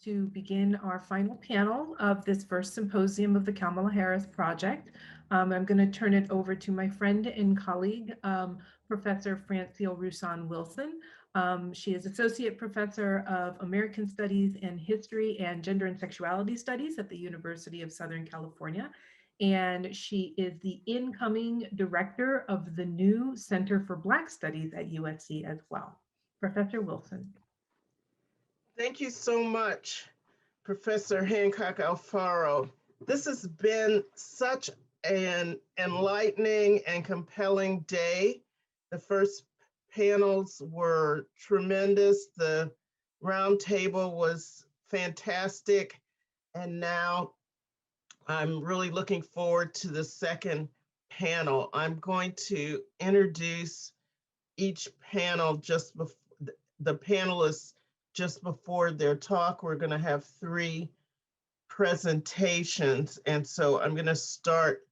to begin our final panel of this first symposium of the Kamala Harris Project. I'm going to turn it over to my friend and colleague, Professor Francille Roussan-Wilson. She is Associate Professor of American Studies and History and Gender and Sexuality Studies at the University of Southern California. And she is the incoming director of the new Center for Black Studies at USC as well. Professor Wilson. Thank you so much, Professor Hancock Alfaro. This has been such an enlightening and compelling day. The first panels were tremendous. The roundtable was fantastic. And now I'm really looking forward to the second panel. I'm going to introduce each panel just before the panelists. Just before their talk, we're going to have 3 presentations. And so I'm going to start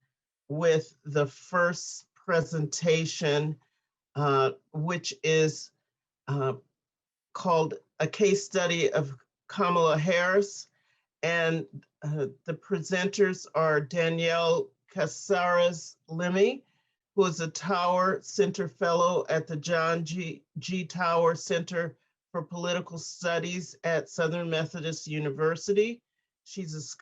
with the first presentation, which is called A Case Study of Kamala Harris. And the presenters are Danielle Casarez Lemi, who is a Tower Center Fellow at the John G. Tower Center for Political Studies at Southern Methodist University. She's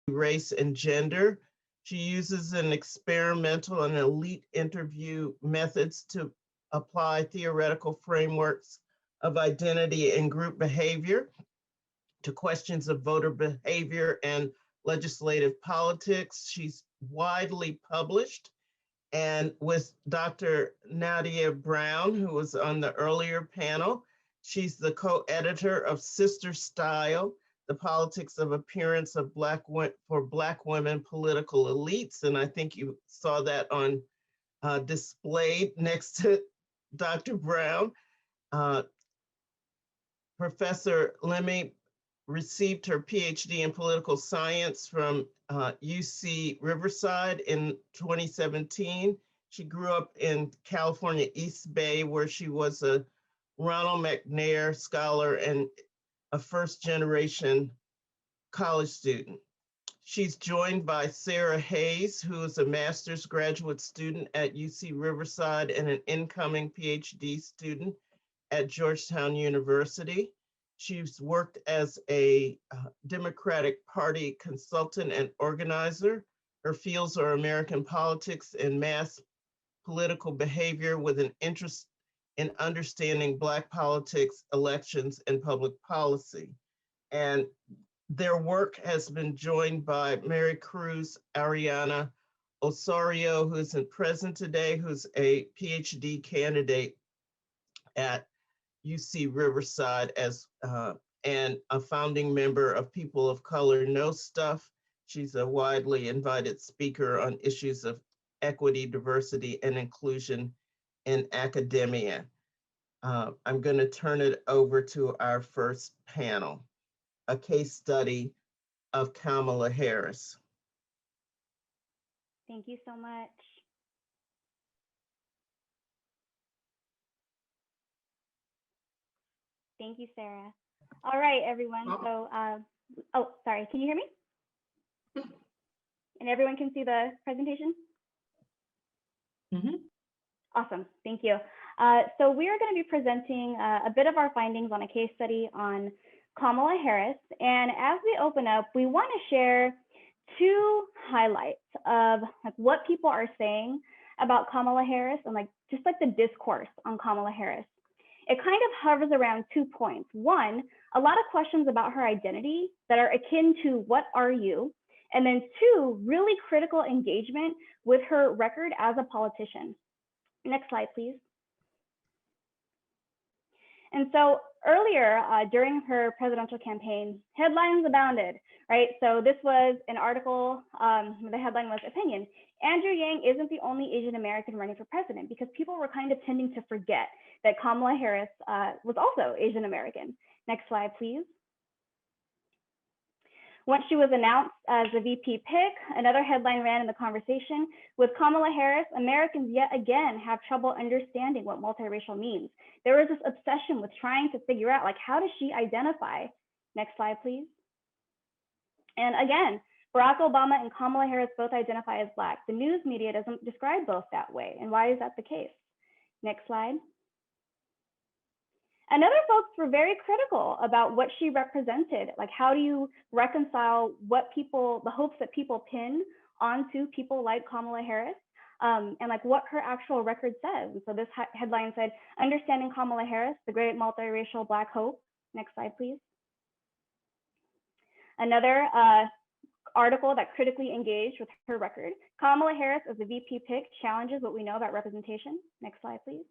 a race and gender. She uses an experimental and elite interview methods to apply theoretical frameworks of identity and group behavior to questions of voter behavior and legislative politics. She's widely published. And with Dr. Nadia Brown, who was on the earlier panel, she's the co-editor of Sister Style, The Politics of Appearance of for Black Women Political Elites. And I think you saw that on displayed next to Dr. Brown. Professor Lemi received her PhD in political science from UC Riverside in 2017. She grew up in California East Bay, where she was a Ronald McNair Scholar and a first-generation college student. She's joined by Sarah Hayes, who is a master's graduate student at UC Riverside and an incoming PhD student at Georgetown University. She's worked as a Democratic Party consultant and organizer. Her fields are American politics and mass political behavior, with an interest in understanding Black politics, elections, and public policy. And their work has been joined by Maricruz Ariana Osorio, who isn't present today, who's a PhD candidate at UC Riverside and a founding member of People of Color Know Stuff. She's a widely invited speaker on issues of equity, diversity, and inclusion in academia. I'm going to turn it over to our first panel, A Case Study of Kamala Harris. Thank you so much. Thank you, Sarah. All right, everyone. So, oh, sorry, can you hear me? And everyone can see the presentation? Mm-hmm. Awesome, thank you. So we are going to be presenting a bit of our findings on a case study on Kamala Harris. And as we open up, we want to share 2 highlights of what people are saying about Kamala Harris and just the discourse on Kamala Harris. It kind of hovers around 2 points. 1, a lot of questions about her identity that are akin to what are you? And then 2, really critical engagement with her record as a politician. Next slide, please. And so earlier during her presidential campaign, headlines abounded, right? So this was an article, the headline was Opinion. Andrew Yang isn't the only Asian American running for president, because people were kind of tending to forget that Kamala Harris was also Asian American. Next slide, please. Once she was announced as the VP pick, another headline ran in the conversation: with Kamala Harris, Americans yet again have trouble understanding what multiracial means. There was this obsession with trying to figure out, like, how does she identify? Next slide, please. And again, Barack Obama and Kamala Harris both identify as Black. The news media doesn't describe both that way. And why is that the case? Next slide. And other folks were very critical about what she represented. Like, how do you reconcile what people, the hopes that people pin onto people like Kamala Harris, and like what her actual record says. And so this headline said, "Understanding Kamala Harris, the great multiracial Black hope." Next slide, please. Another article that critically engaged with her record: Kamala Harris as the VP pick challenges what we know about representation. Next slide, please.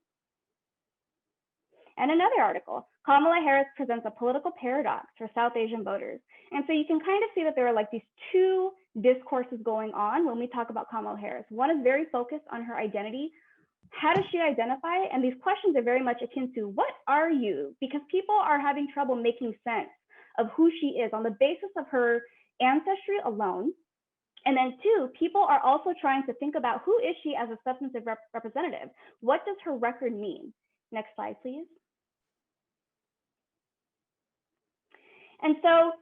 And another article, Kamala Harris presents a political paradox for South Asian voters. And so you can kind of see that there are like these two discourses going on when we talk about Kamala Harris. One is very focused on her identity. How does she identify? And these questions are very much akin to, what are you? Because people are having trouble making sense of who she is on the basis of her ancestry alone. And then two, people are also trying to think about, who is she as a substantive representative? What does her record mean? Next slide, please. And so,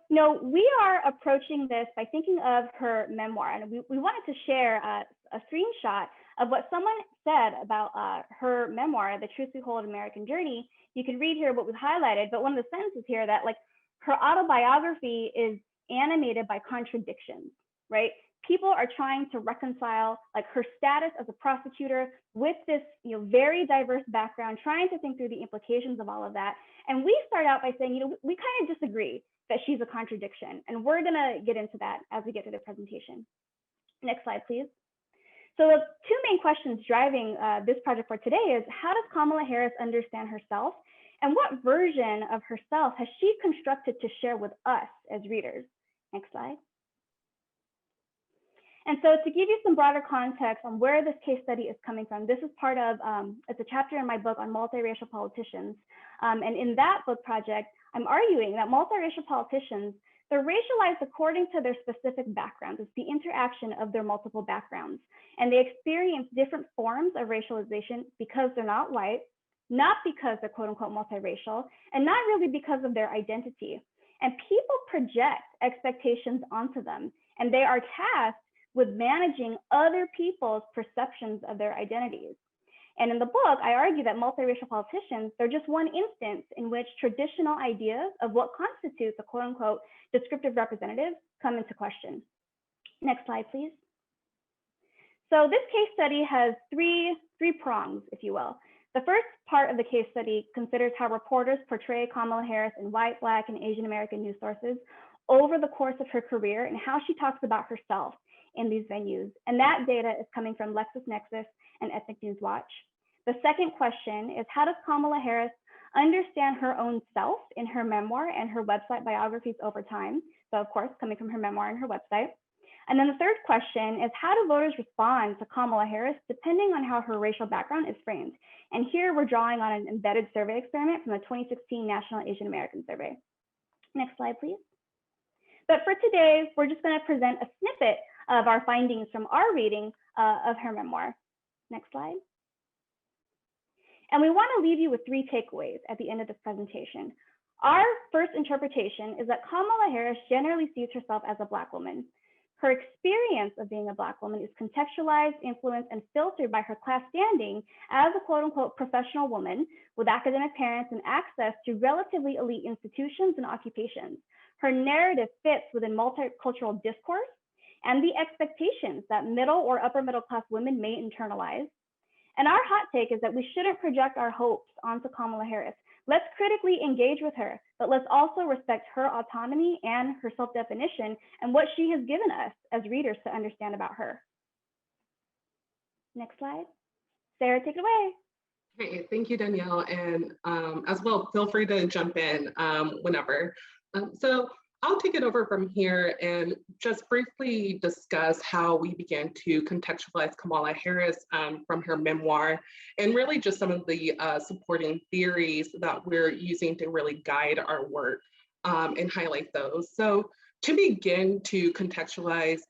we are approaching this by thinking of her memoir. And we wanted to share a screenshot of what someone said about her memoir, The Truth We Hold: American Journey. You can read here what we've highlighted, but one of the sentences here that, like, her autobiography is animated by contradictions, right? People are trying to reconcile, like, her status as a prosecutor with this, very diverse background, trying to think through the implications of all of that. And we start out by saying, we kind of disagree that she's a contradiction. And we're gonna get into that as we get to the presentation. Next slide, please. So the two main questions driving this project for today is, how does Kamala Harris understand herself? And what version of herself has she constructed to share with us as readers? Next slide. And so to give you some broader context on where this case study is coming from, this is part of, it's a chapter in my book on multiracial politicians. And in that book project, I'm arguing that multiracial politicians, they're racialized according to their specific backgrounds. It's the interaction of their multiple backgrounds. And they experience different forms of racialization because they're not white, not because they're quote unquote multiracial, and not really because of their identity. And people project expectations onto them, and they are tasked with managing other people's perceptions of their identities. And in the book, I argue that multiracial politicians, they're just one instance in which traditional ideas of what constitutes a quote unquote descriptive representative come into question. Next slide, please. So this case study has three prongs, if you will. The first part of the case study considers how reporters portray Kamala Harris in white, Black, and Asian American news sources over the course of her career, and how she talks about herself in these venues. And that data is coming from LexisNexis and Ethnic News Watch. The second question is, how does Kamala Harris understand her own self in her memoir and her website biographies over time? So of course, coming from her memoir and her website. And then the third question is, how do voters respond to Kamala Harris depending on how her racial background is framed? And here we're drawing on an embedded survey experiment from the 2016 National Asian American Survey. Next slide, please. But for today, we're just going to present a snippet of our findings from our reading of her memoir. Next slide. And we want to leave you with three takeaways at the end of this presentation. Our first interpretation is that Kamala Harris generally sees herself as a Black woman. Her experience of being a Black woman is contextualized, influenced, and filtered by her class standing as a quote unquote professional woman with academic parents and access to relatively elite institutions and occupations. Her narrative fits within multicultural discourse and the expectations that middle or upper middle class women may internalize. And our hot take is that we shouldn't project our hopes onto Kamala Harris. Let's critically engage with her, but let's also respect her autonomy and her self-definition and what she has given us as readers to understand about her. Next slide. Sarah, take it away. Hey, thank you, Danielle. And as well, feel free to jump in whenever. So I'll take it over from here and just briefly discuss how we began to contextualize Kamala Harris from her memoir, and really just some of the supporting theories that we're using to really guide our work and highlight those. So To begin to contextualize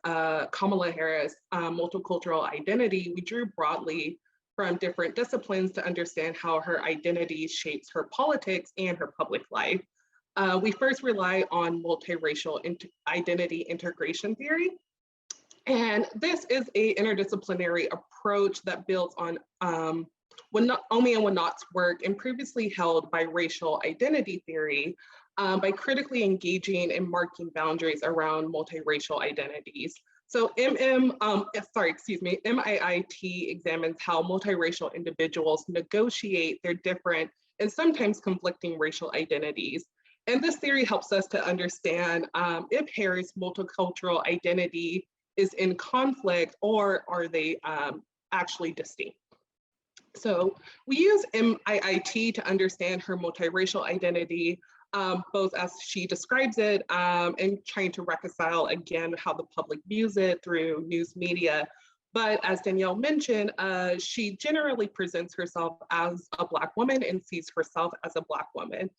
Kamala Harris' multicultural identity, we drew broadly from different disciplines to understand how her identity shapes her politics and her public life. We first rely on multiracial identity integration theory. And this is an interdisciplinary approach that builds on Omi and Winot's work and previously held by racial identity theory by critically engaging and marking boundaries around multiracial identities. So MIIT examines how multiracial individuals negotiate their different and sometimes conflicting racial identities. And this theory helps us to understand if Harris' multicultural identity is in conflict or are they actually distinct. So we use MIIT to understand her multiracial identity, both as she describes it and trying to reconcile again how the public views it through news media. But as Danielle mentioned, she generally presents herself as a Black woman and sees herself as a Black woman.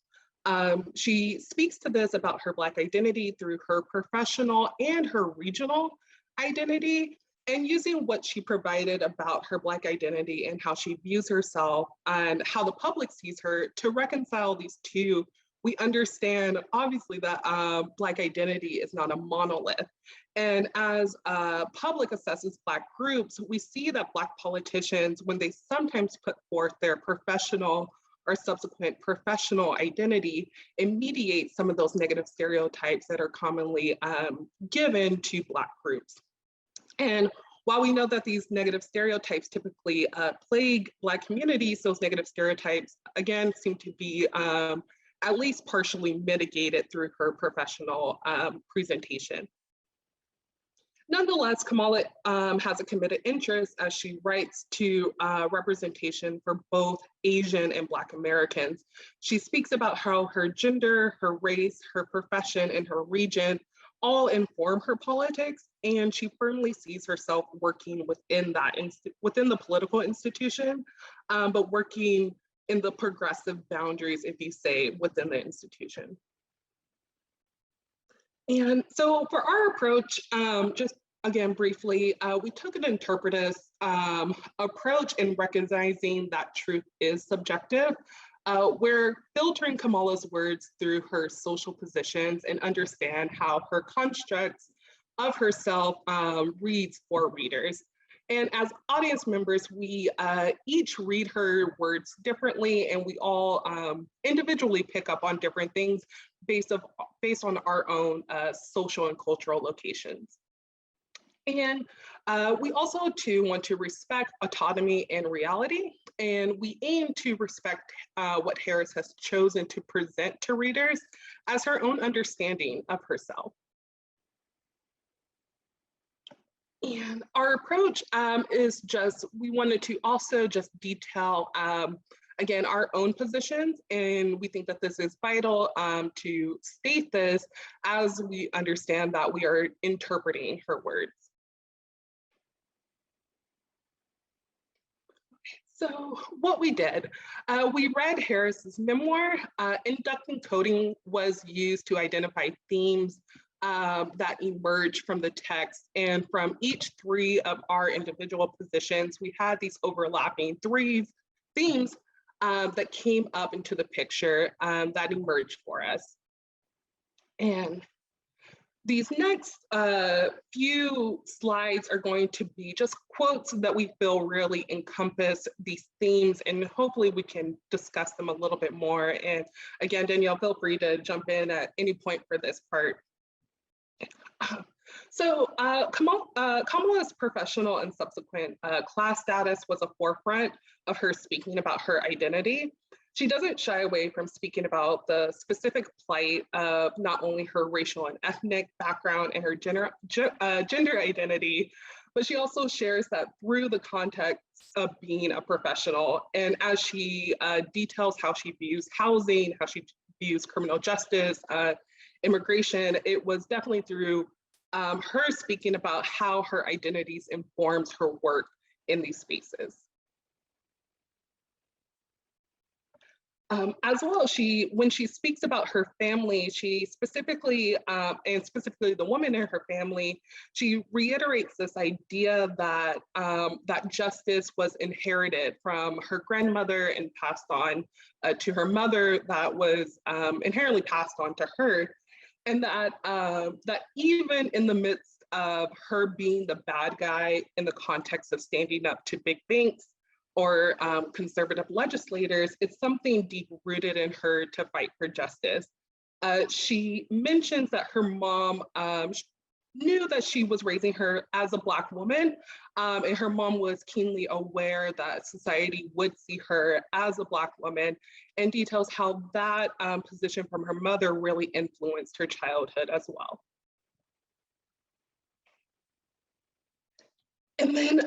She speaks to this about her Black identity through her professional and her regional identity, and using what she provided about her Black identity and how she views herself and how the public sees her to reconcile these two. We understand obviously that Black identity is not a monolith. And as public assesses Black groups, we see that Black politicians, when they sometimes put forth their professional or subsequent professional identity, and mediate some of those negative stereotypes that are commonly given to Black groups. And while we know that these negative stereotypes typically plague Black communities, those negative stereotypes, again, seem to be at least partially mitigated through her professional presentation. Nonetheless, Kamala has a committed interest, as she writes, to representation for both Asian and Black Americans. She speaks about how her gender, her race, her profession, and her region all inform her politics, and she firmly sees herself working within the political institution, but working in the progressive boundaries, if you say, within the institution. And so for our approach, just again briefly, we took an interpretive approach in recognizing that truth is subjective. We're filtering Kamala's words through her social positions and understand how her constructs of herself reads for readers. And as audience members, we each read her words differently, and we all individually pick up on different things based on our own social and cultural locations. And we also too want to respect autonomy and reality, and we aim to respect what Harris has chosen to present to readers as her own understanding of herself. And our approach is just, we wanted to also just detail, again, our own positions. And we think that this is vital to state this as we understand that we are interpreting her words. So what we did, we read Harris's memoir. Inductive coding was used to identify themes that emerged from the text, and from each three of our individual positions, we had these overlapping themes that came up into the picture that emerged for us. And these next few slides are going to be just quotes that we feel really encompass these themes, and hopefully we can discuss them a little bit more. And again, Danielle, feel free to jump in at any point for this part. So Kamala's professional and subsequent class status was a forefront of her speaking about her identity. She doesn't shy away from speaking about the specific plight of not only her racial and ethnic background and her gender identity, but she also shares that through the context of being a professional. And as she details how she views housing, how she views criminal justice, immigration, it was definitely through her speaking about how her identities informs her work in these spaces. As well, when she speaks about her family, she specifically, and specifically the woman in her family, she reiterates this idea that that justice was inherited from her grandmother and passed on to her mother, that was inherently passed on to her, and that that even in the midst of her being the bad guy in the context of standing up to big banks or conservative legislators, it's something deep rooted in her to fight for justice. She mentions that her mom knew that she was raising her as a Black woman, and her mom was keenly aware that society would see her as a Black woman, and details how that position from her mother really influenced her childhood as well. And then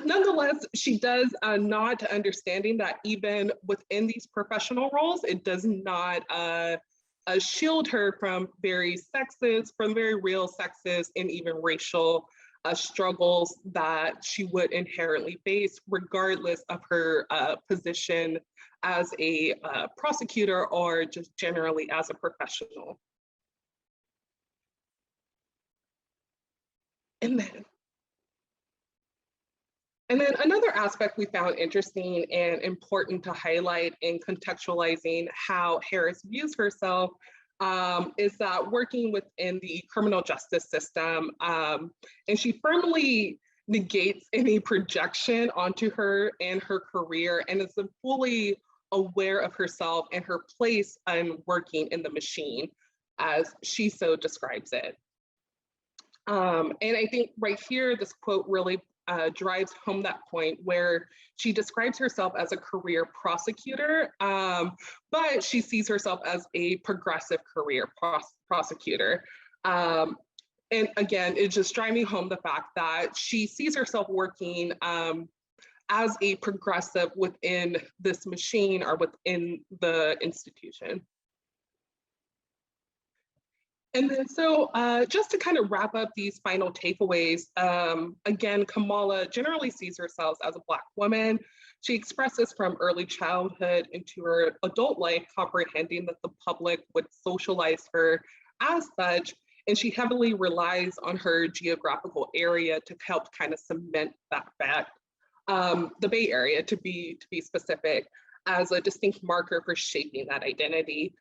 nonetheless, she does nod to understanding that even within these professional roles, it does not shield her from very real sexist and even racial struggles that she would inherently face, regardless of her position as a prosecutor or just generally as a professional. And then another aspect we found interesting and important to highlight in contextualizing how Harris views herself is that working within the criminal justice system, and she firmly negates any projection onto her and her career, and is fully aware of herself and her place in working in the machine, as she so describes it. And I think right here, this quote really drives home that point where she describes herself as a career prosecutor, but she sees herself as a progressive career prosecutor. And again, it's just driving home the fact that she sees herself working as a progressive within this machine or within the institution. And then so just to kind of wrap up these final takeaways, again, Kamala generally sees herself as a Black woman. She expresses from early childhood into her adult life, comprehending that the public would socialize her as such, and she heavily relies on her geographical area to help kind of cement that fact. The Bay Area, to be specific, as a distinct marker for shaping that identity.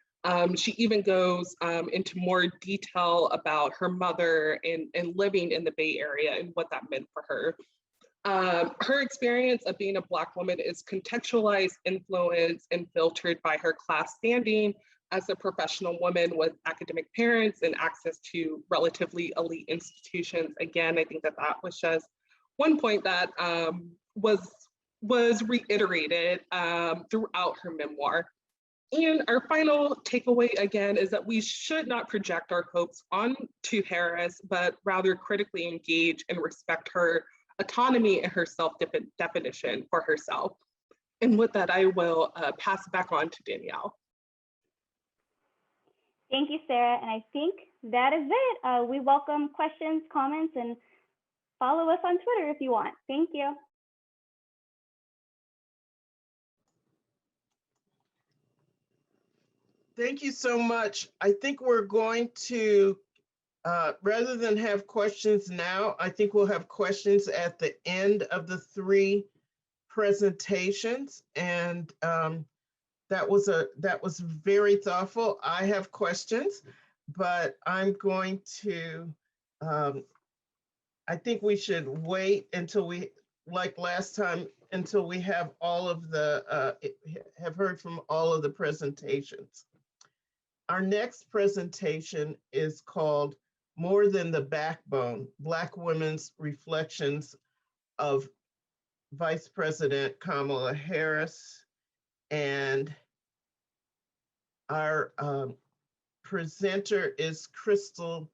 She even goes into more detail about her mother and living in the Bay Area and what that meant for her. Her experience of being a Black woman is contextualized, influenced, and filtered by her class standing as a professional woman with academic parents and access to relatively elite institutions. Again, I think that was just one point that was reiterated throughout her memoir. And our final takeaway, again, is that we should not project our hopes onto Harris, but rather critically engage and respect her autonomy and her self-definition for herself. And with that, I will pass it back on to Danielle. Thank you, Sarah. And I think that is it. We welcome questions, comments, and follow us on Twitter if you want. Thank you. Thank you so much. I think we're going to, rather than have questions now, I think we'll have questions at the end of the 3 presentations. And that was very thoughtful. I have questions, but I'm going to, I think we should wait until we, like last time, until we have all of the, have heard from all of the presentations. Our next presentation is called More Than the Backbone, Black Women's Reflections of Vice President Kamala Harris. And our presenter is Krystal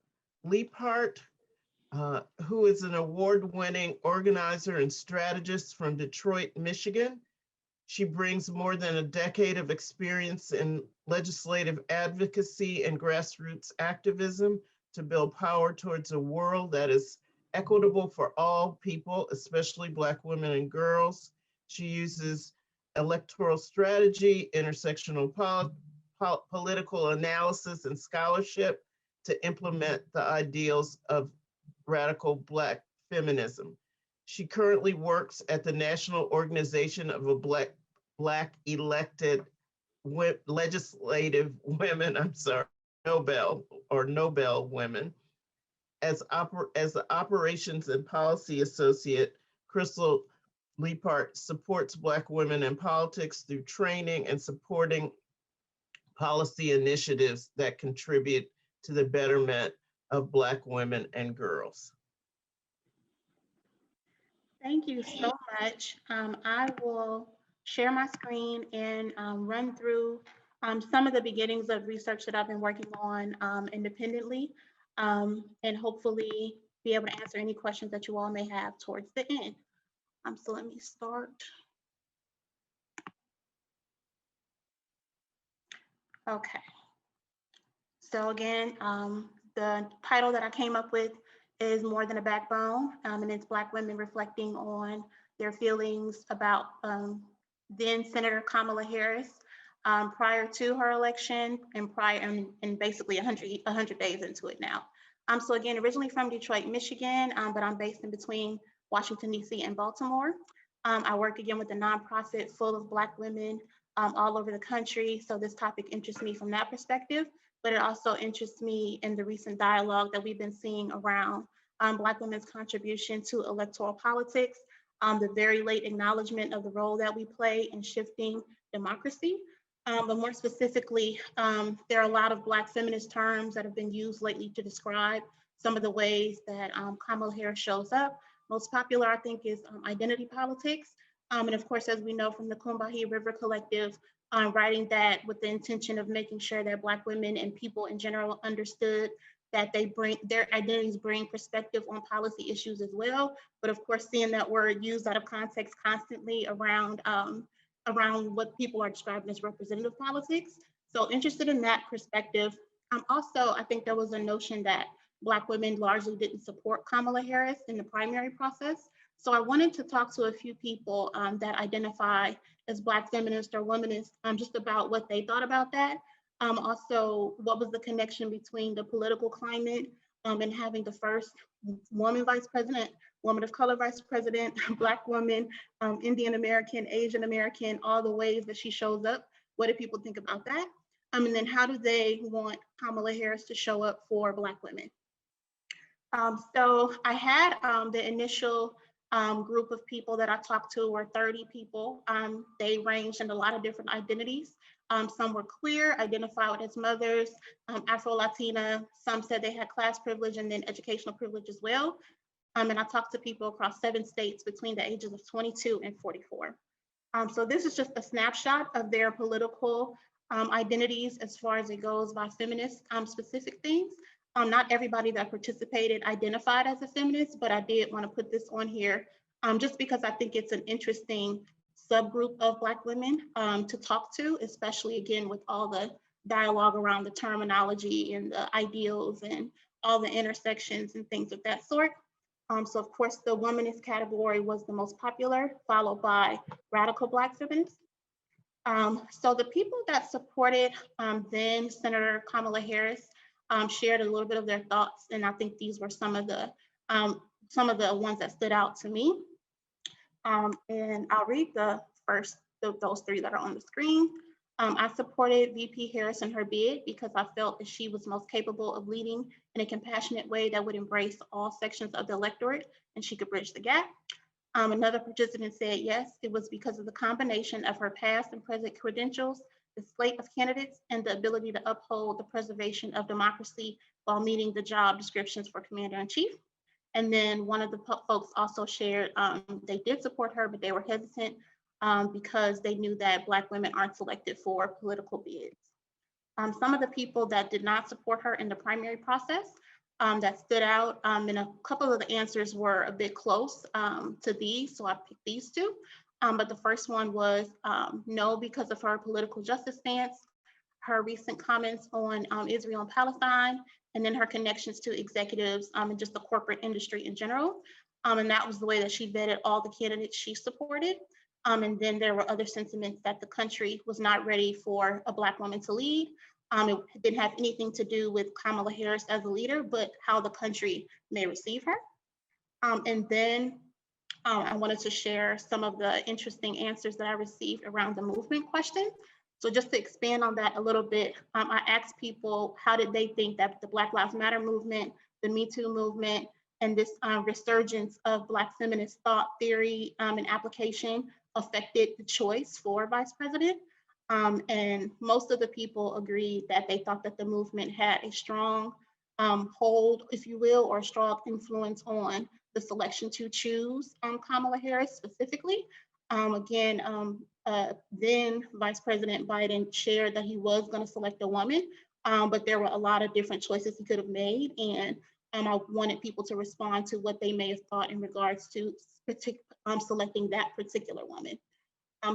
Leaphart, who is an award-winning organizer and strategist from Detroit, Michigan. She brings more than a decade of experience in legislative advocacy and grassroots activism to build power towards a world that is equitable for all people, especially Black women and girls. She uses electoral strategy, intersectional political analysis, and scholarship to implement the ideals of radical Black feminism. She currently works at the National Organization of Black Elected Legislative Women, Nobel Women. As the Operations and Policy Associate, Krystal Leaphart supports Black women in politics through training and supporting policy initiatives that contribute to the betterment of Black women and girls. Thank you so much. I will share my screen and run through some of the beginnings of research that I've been working on independently, and hopefully be able to answer any questions that you all may have towards the end. So let me start. Okay. So again, the title that I came up with is More Than a Backbone, and it's Black women reflecting on their feelings about then Senator Kamala Harris prior to her election and basically 100 days into it now. So again, originally from Detroit, Michigan, but I'm based in between Washington, DC and Baltimore. I work again with a nonprofit full of Black women all over the country. So this topic interests me from that perspective, but it also interests me in the recent dialogue that we've been seeing around Black women's contribution to electoral politics, the very late acknowledgement of the role that we play in shifting democracy. But more specifically, there are a lot of Black feminist terms that have been used lately to describe some of the ways that Kamala Harris shows up. Most popular, I think, is identity politics. And of course, as we know from the Combahee River Collective, writing that with the intention of making sure that Black women and people in general understood that their identities bring perspective on policy issues as well. But of course, seeing that word used out of context constantly around what people are describing as representative politics. So interested in that perspective. Also, I think there was a notion that Black women largely didn't support Kamala Harris in the primary process. So I wanted to talk to a few people that identify as Black feminists or womanists, just about what they thought about that. Also, what was the connection between the political climate and having the first woman vice president, woman of color vice president, Black woman, Indian American, Asian American, all the ways that she shows up. What do people think about that? And then how do they want Kamala Harris to show up for Black women? So I had the initial group of people that I talked to were 30 people. They ranged in a lot of different identities. Some were queer, identified as mothers, Afro-Latina. Some said they had class privilege and then educational privilege as well. And I talked to people across 7 states between the ages of 22 and 44. So this is just a snapshot of their political identities as far as it goes by feminist specific things. Not everybody that participated identified as a feminist, but I did want to put this on here just because I think it's an interesting subgroup of Black women to talk to, especially again with all the dialogue around the terminology and the ideals and all the intersections and things of that sort. So of course the womanist category was the most popular, followed by radical Black feminists. So the people that supported then Senator Kamala Harris shared a little bit of their thoughts, and I think these were some of the ones that stood out to me. And I'll read the first of those 3 that are on the screen. I supported VP Harris in her bid because I felt that she was most capable of leading in a compassionate way that would embrace all sections of the electorate, and she could bridge the gap. Another participant said yes, it was because of the combination of her past and present credentials, the slate of candidates, and the ability to uphold the preservation of democracy while meeting the job descriptions for Commander-in-Chief. And then one of the folks also shared they did support her, but they were hesitant because they knew that Black women aren't selected for political bids. Some of the people that did not support her in the primary process that stood out, and a couple of the answers were a bit close to these, so I picked these 2. But the first one was no, because of her political justice stance, her recent comments on Israel and Palestine, and then her connections to executives and just the corporate industry in general. And that was the way that she vetted all the candidates she supported. And then there were other sentiments that the country was not ready for a Black woman to lead. It didn't have anything to do with Kamala Harris as a leader, but how the country may receive her. And then I wanted to share some of the interesting answers that I received around the movement question. So just to expand on that a little bit, I asked people, how did they think that the Black Lives Matter movement, the Me Too movement, and this resurgence of Black feminist thought, theory, and application affected the choice for vice president? And most of the people agreed that they thought that the movement had a strong hold, if you will, or a strong influence on the selection to choose Kamala Harris specifically. Then Vice President Biden shared that he was going to select a woman, but there were a lot of different choices he could have made. And I wanted people to respond to what they may have thought in regards to selecting that particular woman.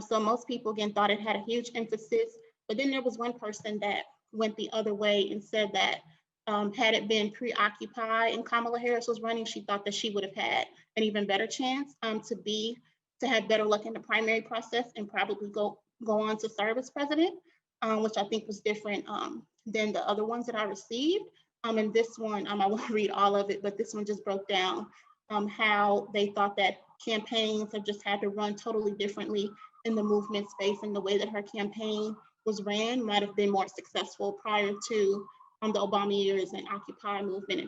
So most people, again, thought it had a huge emphasis, but then there was one person that went the other way and said that had it been preoccupied and Kamala Harris was running, she thought that she would have had an even better chance to have better luck in the primary process and probably go on to serve as president, which I think was different than the other ones that I received. And this one, I won't read all of it, but this one just broke down how they thought that campaigns have just had to run totally differently in the movement space, and the way that her campaign was ran might have been more successful prior to the Obama years and Occupy movement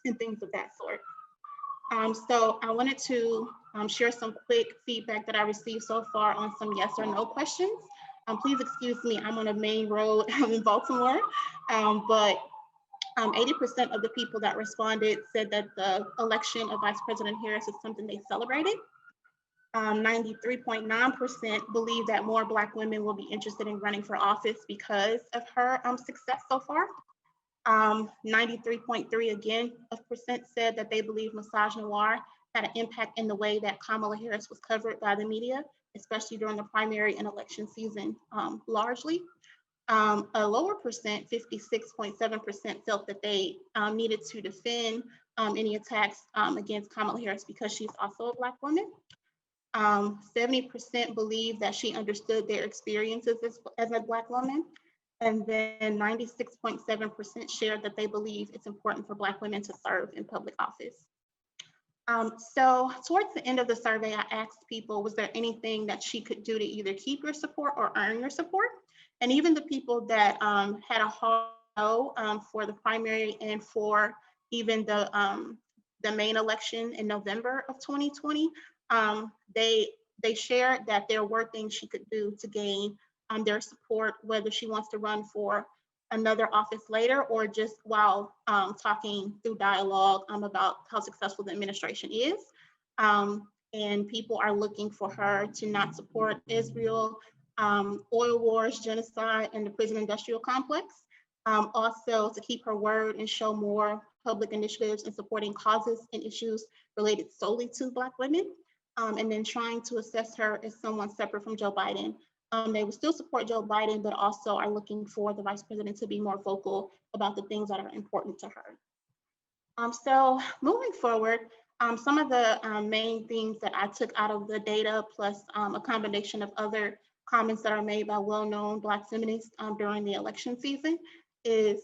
and things of that sort. So I wanted to share some quick feedback that I received so far on some yes or no questions. Please excuse me, I'm on a main road in Baltimore, but 80% of the people that responded said that the election of Vice President Harris is something they celebrated. 93.9% believe that more Black women will be interested in running for office because of her success so far. 93.3% again said that they believe misogynoir had an impact in the way that Kamala Harris was covered by the media, especially during the primary and election season largely. A lower percent, 56.7%, felt that they needed to defend any attacks against Kamala Harris because she's also a Black woman. 70% believe that she understood their experiences as a Black woman. And then 96.7% shared that they believe it's important for Black women to serve in public office. So towards the end of the survey, I asked people, was there anything that she could do to either keep your support or earn your support? And even the people that had a hard no for the primary and for even the main election in November of 2020, they shared that there were things she could do to gain their support, whether she wants to run for another office later or just while talking through dialogue about how successful the administration is. And people are looking for her to not support Israel, oil wars, genocide, and the prison industrial complex. Also to keep her word and show more public initiatives in supporting causes and issues related solely to Black women. And then trying to assess her as someone separate from Joe Biden. They would still support Joe Biden, but also are looking for the vice president to be more vocal about the things that are important to her. So moving forward, some of the main things that I took out of the data, plus a combination of other comments that are made by well-known Black feminists during the election season, is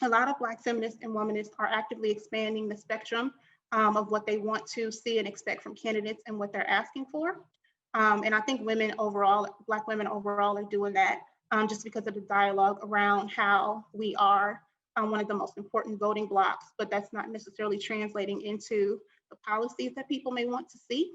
a lot of Black feminists and womanists are actively expanding the spectrum of what they want to see and expect from candidates and what they're asking for. And I think women overall, Black women overall, are doing that just because of the dialogue around how we are one of the most important voting blocks, but that's not necessarily translating into the policies that people may want to see.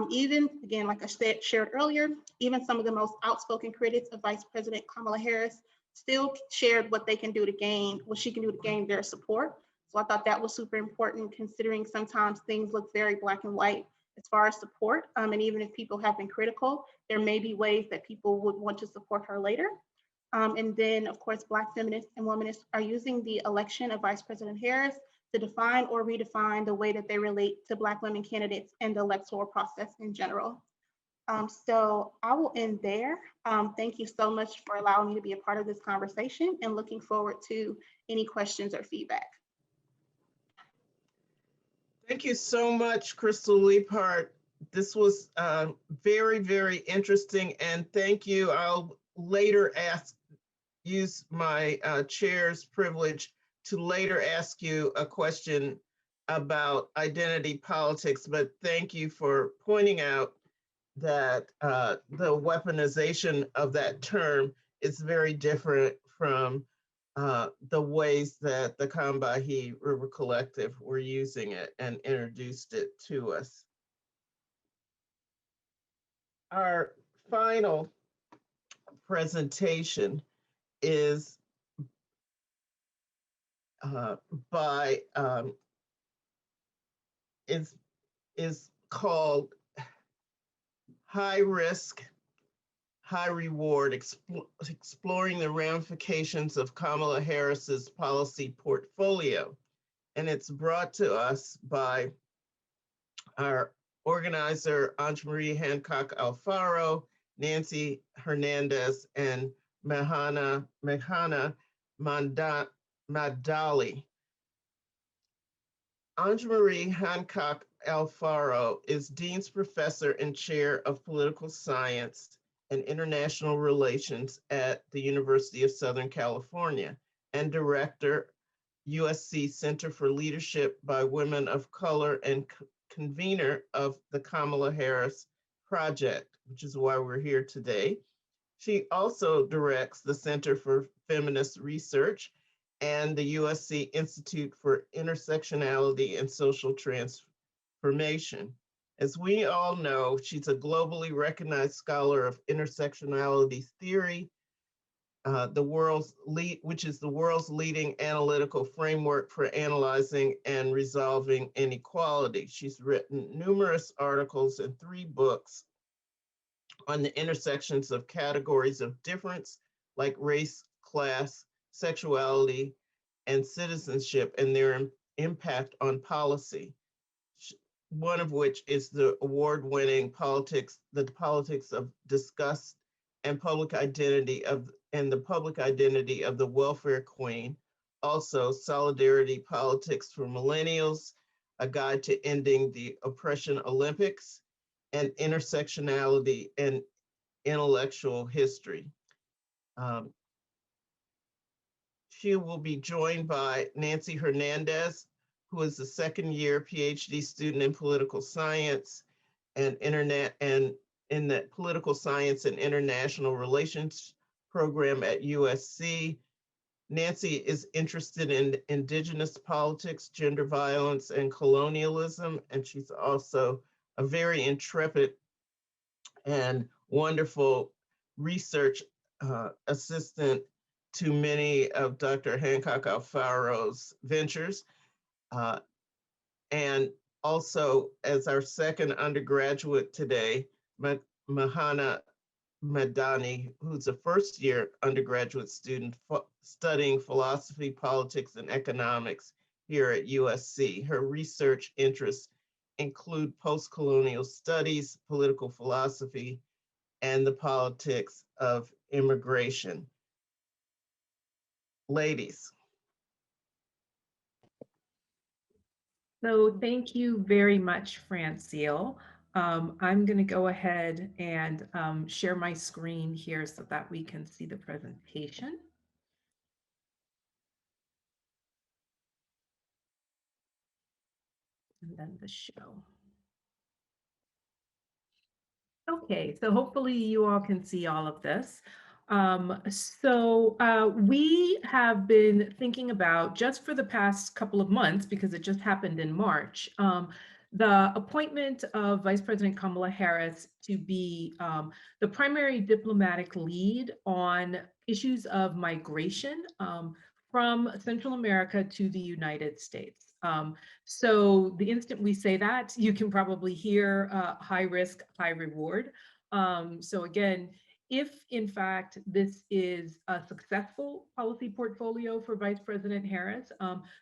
Even, again, like I shared earlier, even some of the most outspoken critics of Vice President Kamala Harris still shared what they can do to gain, what she can do to gain their support. So I thought that was super important, considering sometimes things look very black and white as far as support. And even if people have been critical, there may be ways that people would want to support her later. And then, of course, Black feminists and womanists are using the election of Vice President Harris to define or redefine the way that they relate to Black women candidates and the electoral process in general. So I will end there. Thank you so much for allowing me to be a part of this conversation, and looking forward to any questions or feedback. Thank you so much, Krystal Leaphart. this was very, very interesting, and thank you. I'll later use my chair's privilege to later ask you a question about identity politics, but thank you for pointing out that the weaponization of that term is very different from the ways that the Combahee River Collective were using it and introduced it to us. Our final presentation is by is called High Risk, High Reward, Exploring the Ramifications of Kamala Harris's Policy Portfolio. And it's brought to us by our organizer, Ange-Marie Hancock Alfaro, Nancy Hernandez, and Meghana Maddali. Ange-Marie Hancock Alfaro is Dean's Professor and Chair of Political Science and International Relations at the University of Southern California and Director, USC Center for Leadership by Women of Color and convener of the Kamala Harris Project, which is why we're here today. She also directs the Center for Feminist Research and the USC Institute for Intersectionality and Social Transformation. As we all know, she's a globally recognized scholar of intersectionality theory, which is the world's leading analytical framework for analyzing and resolving inequality. She's written numerous articles and 3 books on the intersections of categories of difference like race, class, sexuality, and citizenship and their impact on policy. One of which is the award-winning the politics of disgust and public identity of the welfare queen. Also, Solidarity Politics for Millennials, A Guide to Ending the Oppression Olympics, and Intersectionality and Intellectual History. She will be joined by Nancy Hernandez, who is a second-year PhD student in political science and in the political science and international relations program at USC. Nancy is interested in indigenous politics, gender violence, and colonialism, and she's also a very intrepid and wonderful research assistant to many of Dr. Hancock Alfaro's ventures. And also, as our second undergraduate today, Meghana Maddali, who's a first-year undergraduate student studying philosophy, politics, and economics here at USC. Her research interests include post-colonial studies, political philosophy, and the politics of immigration. Ladies. So thank you very much, Francille. I'm going to go ahead and share my screen here so that we can see the presentation. And then the show. Okay, so hopefully you all can see all of this. We have been thinking about, just for the past couple of months, because it just happened in March, the appointment of Vice President Kamala Harris to be the primary diplomatic lead on issues of migration from Central America to the United States. So the instant we say that, you can probably hear high risk, high reward. So again, if in fact this is a successful policy portfolio for Vice President Harris,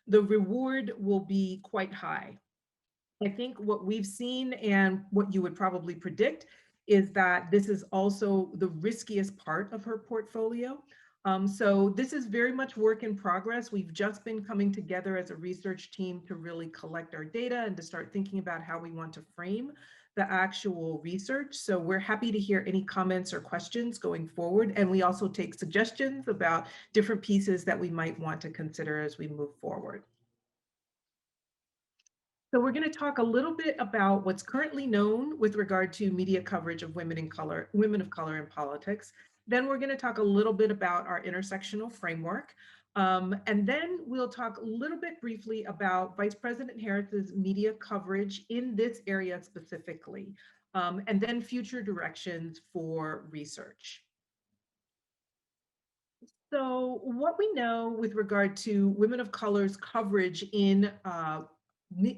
the reward will be quite high. I think what we've seen and what you would probably predict is that this is also the riskiest part of her portfolio. So this is very much work in progress. We've just been coming together as a research team to really collect our data and to start thinking about how we want to frame the actual research. So we're happy to hear any comments or questions going forward. And we also take suggestions about different pieces that we might want to consider as we move forward. So we're going to talk a little bit about what's currently known with regard to media coverage of women of color in politics. Then we're going to talk a little bit about our intersectional framework. And then we'll talk a little bit briefly about Vice President Harris's media coverage in this area specifically, and then future directions for research. So what we know with regard to women of color's coverage in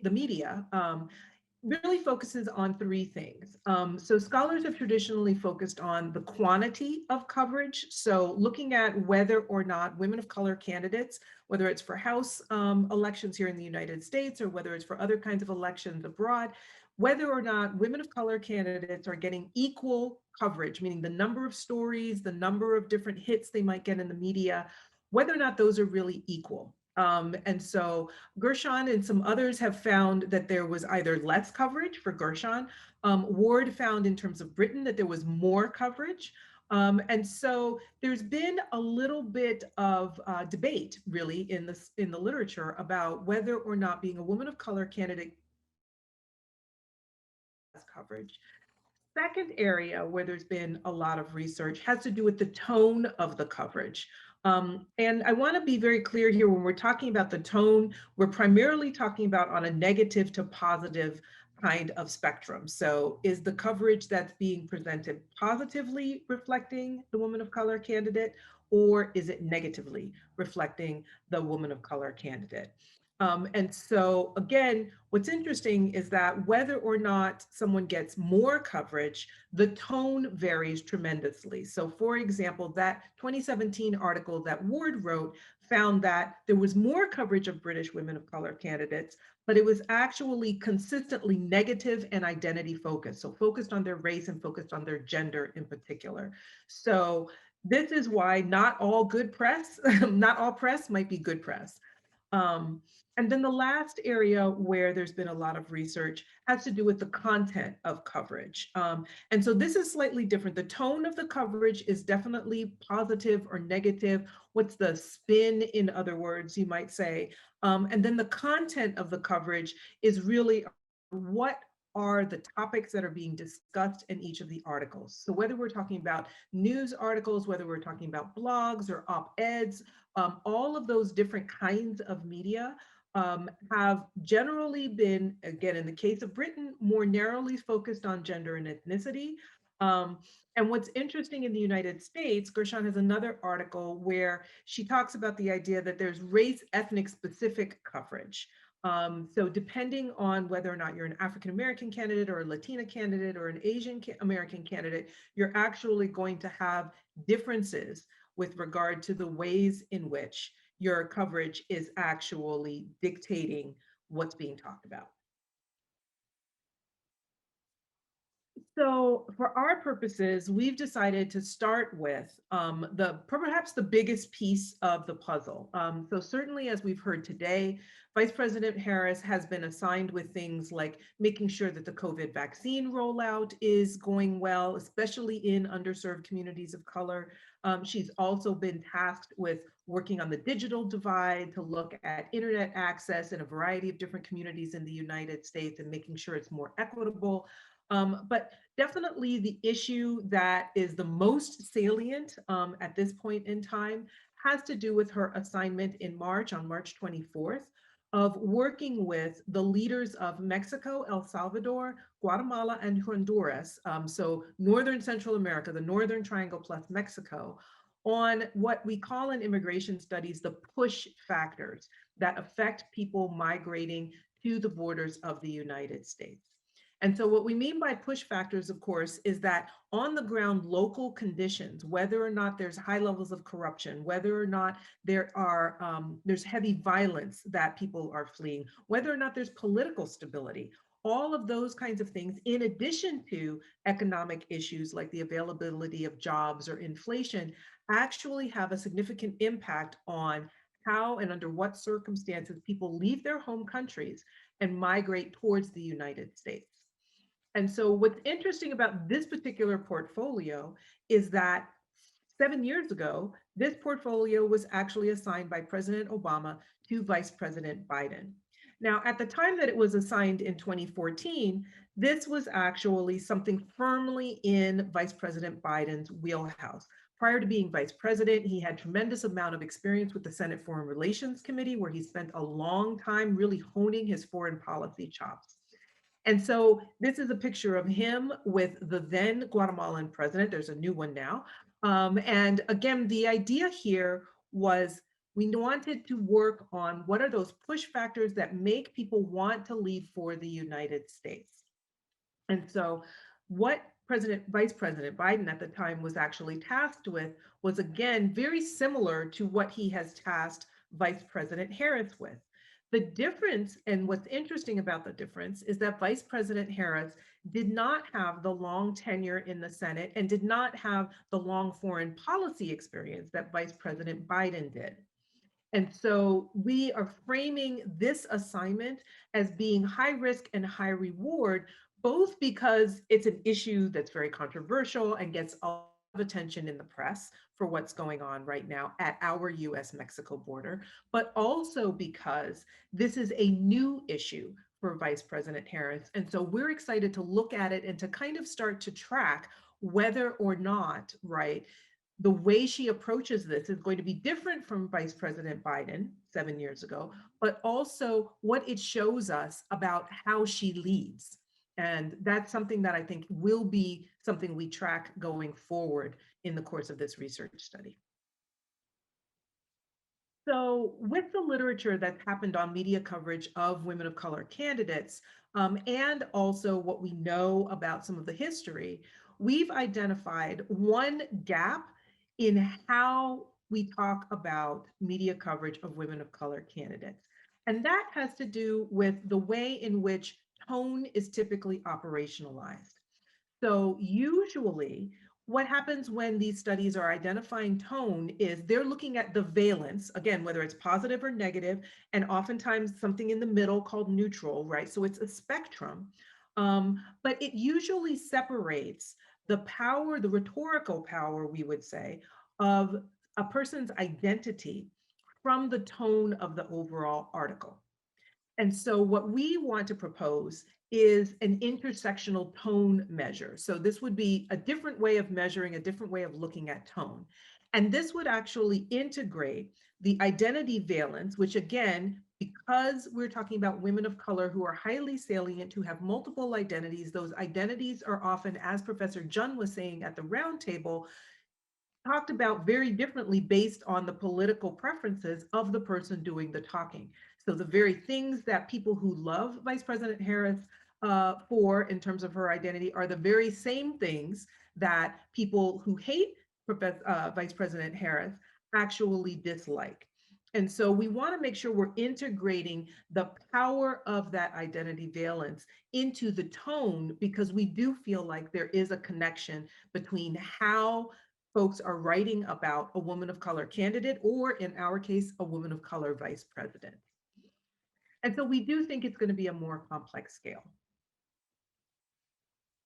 the media really focuses on three things. So scholars have traditionally focused on the quantity of coverage. So looking at whether or not women of color candidates, whether it's for House elections here in the United States or whether it's for other kinds of elections abroad, whether or not women of color candidates are getting equal coverage, meaning the number of stories, the number of different hits they might get in the media, whether or not those are really equal. And so Gershon and some others have found that there was either less coverage for Gershon. Ward found in terms of Britain that there was more coverage. And so there's been a little bit of debate really in the literature about whether or not being a woman of color candidate has coverage. Second area where there's been a lot of research has to do with the tone of the coverage. And I want to be very clear here, when we're talking about the tone, we're primarily talking about on a negative to positive kind of spectrum. So is the coverage that's being presented positively reflecting the woman of color candidate, or is it negatively reflecting the woman of color candidate? And so again, what's interesting is that whether or not someone gets more coverage, the tone varies tremendously. So for example, that 2017 article that Ward wrote found that there was more coverage of British women of color candidates, but it was actually consistently negative and identity focused. So focused on their race and focused on their gender in particular. So this is why not all good press, not all press might be good press. And then the last area where there's been a lot of research has to do with the content of coverage. And so this is slightly different. The tone of the coverage is definitely positive or negative. What's the spin, in other words, you might say. And then the content of the coverage is really what are the topics that are being discussed in each of the articles. So whether we're talking about news articles, whether we're talking about blogs or op-eds, all of those different kinds of media have generally been, again, in the case of Britain, more narrowly focused on gender and ethnicity. And what's interesting in the United States, Gershon has another article where she talks about the idea that there's race ethnic specific coverage. So depending on whether or not you're an African-American candidate or a Latina candidate or an Asian American candidate, you're actually going to have differences with regard to the ways in which your coverage is actually dictating what's being talked about. So for our purposes, we've decided to start with perhaps the biggest piece of the puzzle. So certainly, as we've heard today, Vice President Harris has been assigned with things like making sure that the COVID vaccine rollout is going well, especially in underserved communities of color. She's also been tasked with working on the digital divide to look at internet access in a variety of different communities in the United States and making sure it's more equitable. But definitely the issue that is the most salient at this point in time has to do with her assignment in March, on March 24th, of working with the leaders of Mexico, El Salvador, Guatemala, and Honduras, so Northern Central America, the Northern Triangle plus Mexico, on what we call in immigration studies the push factors that affect people migrating to the borders of the United States. And so what we mean by push factors, of course, is that on the ground local conditions, whether or not there's high levels of corruption, whether or not there's heavy violence that people are fleeing, whether or not there's political stability, all of those kinds of things, in addition to economic issues like the availability of jobs or inflation, actually have a significant impact on how and under what circumstances people leave their home countries and migrate towards the United States. And so what's interesting about this particular portfolio is that 7 years ago, this portfolio was actually assigned by President Obama to Vice President Biden. Now, at the time that it was assigned in 2014, this was actually something firmly in Vice President Biden's wheelhouse. Prior to being vice president, he had tremendous amount of experience with the Senate Foreign Relations Committee, where he spent a long time really honing his foreign policy chops. And so this is a picture of him with the then Guatemalan president. There's a new one now. And again, the idea here was we wanted to work on what are those push factors that make people want to leave for the United States. And so what Vice President Biden at the time was actually tasked with was, again, very similar to what he has tasked Vice President Harris with. The difference, and what's interesting about the difference, is that Vice President Harris did not have the long tenure in the Senate and did not have the long foreign policy experience that Vice President Biden did. And so we are framing this assignment as being high risk and high reward, both because it's an issue that's very controversial and gets a lot of attention in the press for what's going on right now at our US-Mexico border, but also because this is a new issue for Vice President Harris. And so we're excited to look at it and to kind of start to track whether or not, right, the way she approaches this is going to be different from Vice President Biden 7 years ago, but also what it shows us about how she leads. And that's something that I think will be something we track going forward in the course of this research study. So with the literature that's happened on media coverage of women of color candidates, and also what we know about some of the history, we've identified one gap in how we talk about media coverage of women of color candidates. And that has to do with the way in which tone is typically operationalized. So usually what happens when these studies are identifying tone is they're looking at the valence, again, whether it's positive or negative, and oftentimes something in the middle called neutral, right? So it's a spectrum, but it usually separates the power, the rhetorical power, we would say, of a person's identity from the tone of the overall article. And so what we want to propose is an intersectional tone measure. So this would be a different way of measuring, a different way of looking at tone. And this would actually integrate the identity valence, which again, because we're talking about women of color who are highly salient, who have multiple identities, those identities are often, as Professor Jun was saying at the roundtable, talked about very differently based on the political preferences of the person doing the talking. So the very things that people who love Vice President Harris for in terms of her identity are the very same things that people who hate Vice President Harris actually dislike. And so we want to make sure we're integrating the power of that identity valence into the tone, because we do feel like there is a connection between how folks are writing about a woman of color candidate, or in our case, a woman of color vice president. And so we do think it's going to be a more complex scale.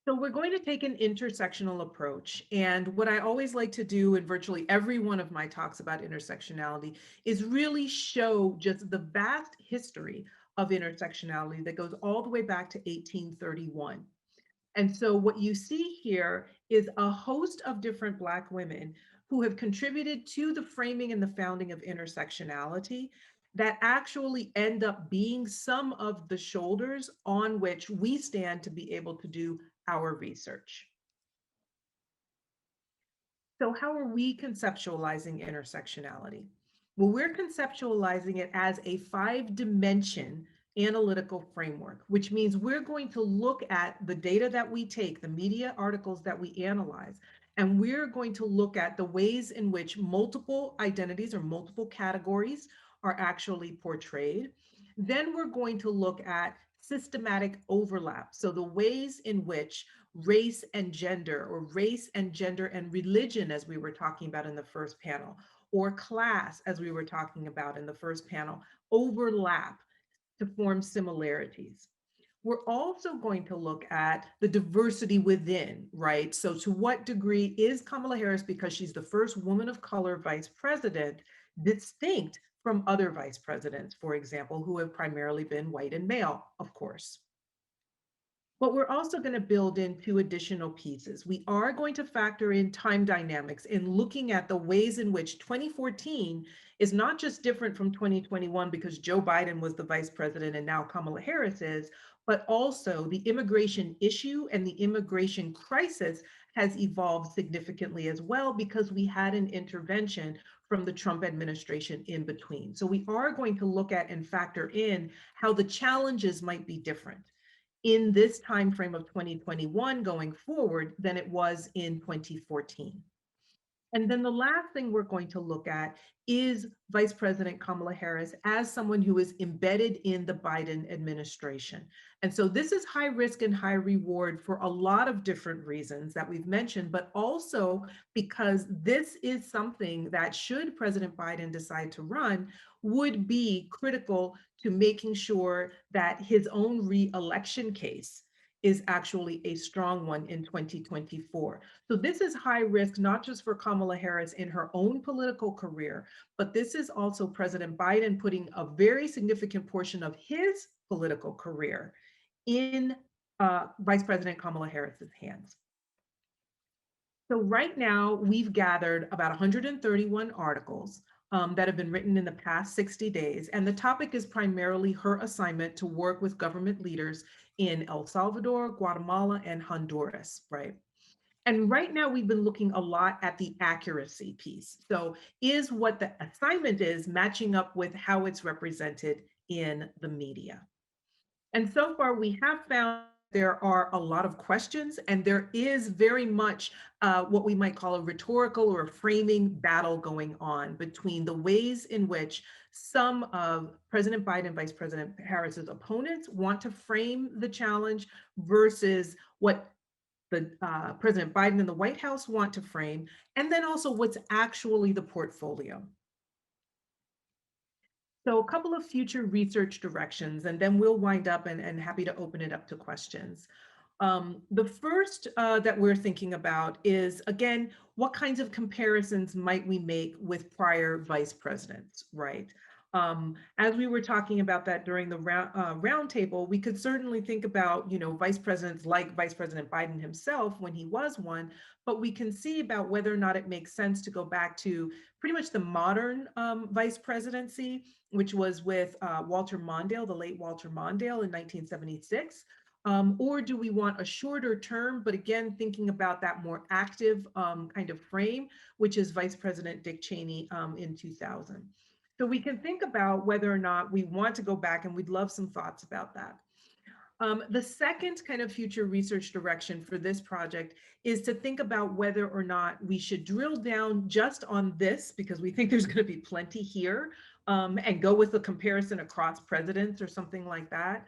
So we're going to take an intersectional approach. And what I always like to do in virtually every one of my talks about intersectionality is really show just the vast history of intersectionality that goes all the way back to 1831. And so what you see here is a host of different Black women who have contributed to the framing and the founding of intersectionality that actually end up being some of the shoulders on which we stand to be able to do our research. So how are we conceptualizing intersectionality? Well, we're conceptualizing it as a 5-dimension analytical framework, which means we're going to look at the data that we take, the media articles that we analyze, and we're going to look at the ways in which multiple identities or multiple categories are actually portrayed. Then we're going to look at systematic overlap. So the ways in which race and gender, or race and gender and religion, as we were talking about in the first panel, or class, as we were talking about in the first panel, overlap to form similarities. We're also going to look at the diversity within, right? So to what degree is Kamala Harris, because she's the first woman of color vice president, distinct from other vice presidents, for example, who have primarily been white and male, of course. But we're also going to build in 2 additional pieces. We are going to factor in time dynamics in looking at the ways in which 2014 is not just different from 2021 because Joe Biden was the vice president and now Kamala Harris is, but also the immigration issue and the immigration crisis has evolved significantly as well because we had an intervention from the Trump administration in between. So we are going to look at and factor in how the challenges might be different in this time frame of 2021 going forward than it was in 2014. And then the last thing we're going to look at is Vice President Kamala Harris as someone who is embedded in the Biden administration. And so this is high risk and high reward for a lot of different reasons that we've mentioned, but also because this is something that, should President Biden decide to run, would be critical to making sure that his own re-election case is actually a strong one in 2024. So this is high risk, not just for Kamala Harris in her own political career, but this is also President Biden putting a very significant portion of his political career in Vice President Kamala Harris's hands. So right now, we've gathered about 131 articles that have been written in the past 60 days. And the topic is primarily her assignment to work with government leaders in El Salvador, Guatemala, and Honduras, right? And right now, we've been looking a lot at the accuracy piece. So is what the assignment is matching up with how it's represented in the media? And so far, we have found there are a lot of questions, and there is very much what we might call a rhetorical or a framing battle going on between the ways in which some of President Biden and Vice President Harris's opponents want to frame the challenge versus what the President Biden and the White House want to frame, and then also what's actually the portfolio. So a couple of future research directions, and then we'll wind up and happy to open it up to questions. The first that we're thinking about is, again, what kinds of comparisons might we make with prior vice presidents, right? As we were talking about that during the roundtable, we could certainly think about, vice presidents like Vice President Biden himself when he was one, but we can see about whether or not it makes sense to go back to pretty much the modern vice presidency, which was with Walter Mondale, the late Walter Mondale in 1976. Or do we want a shorter term, but again, thinking about that more active kind of frame, which is Vice President Dick Cheney in 2000. So we can think about whether or not we want to go back, and we'd love some thoughts about that. The second kind of future research direction for this project is to think about whether or not we should drill down just on this, because we think there's going to be plenty here, and go with a comparison across presidents or something like that.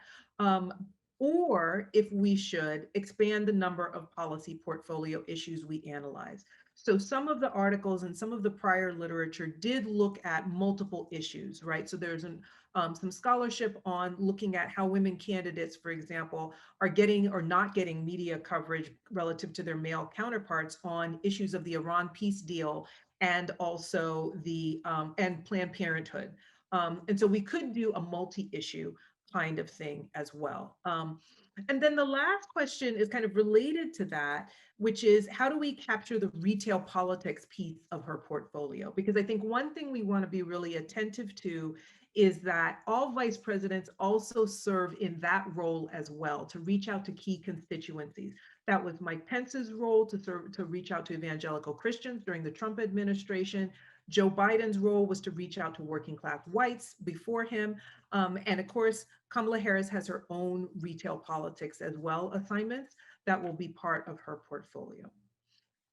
Or if we should expand the number of policy portfolio issues we analyze. So some of the articles and some of the prior literature did look at multiple issues, right? So there's some scholarship on looking at how women candidates, for example, are getting or not getting media coverage relative to their male counterparts on issues of the Iran peace deal and also the and Planned Parenthood. And so we could do a multi-issue kind of thing as well. And then the last question is kind of related to that, which is how do we capture the retail politics piece of her portfolio? Because I think one thing we want to be really attentive to is that all vice presidents also serve in that role as well, to reach out to key constituencies. That was Mike Pence's role to reach out to evangelical Christians during the Trump administration. Joe Biden's role was to reach out to working class whites before him. And of course, Kamala Harris has her own retail politics as well assignments that will be part of her portfolio.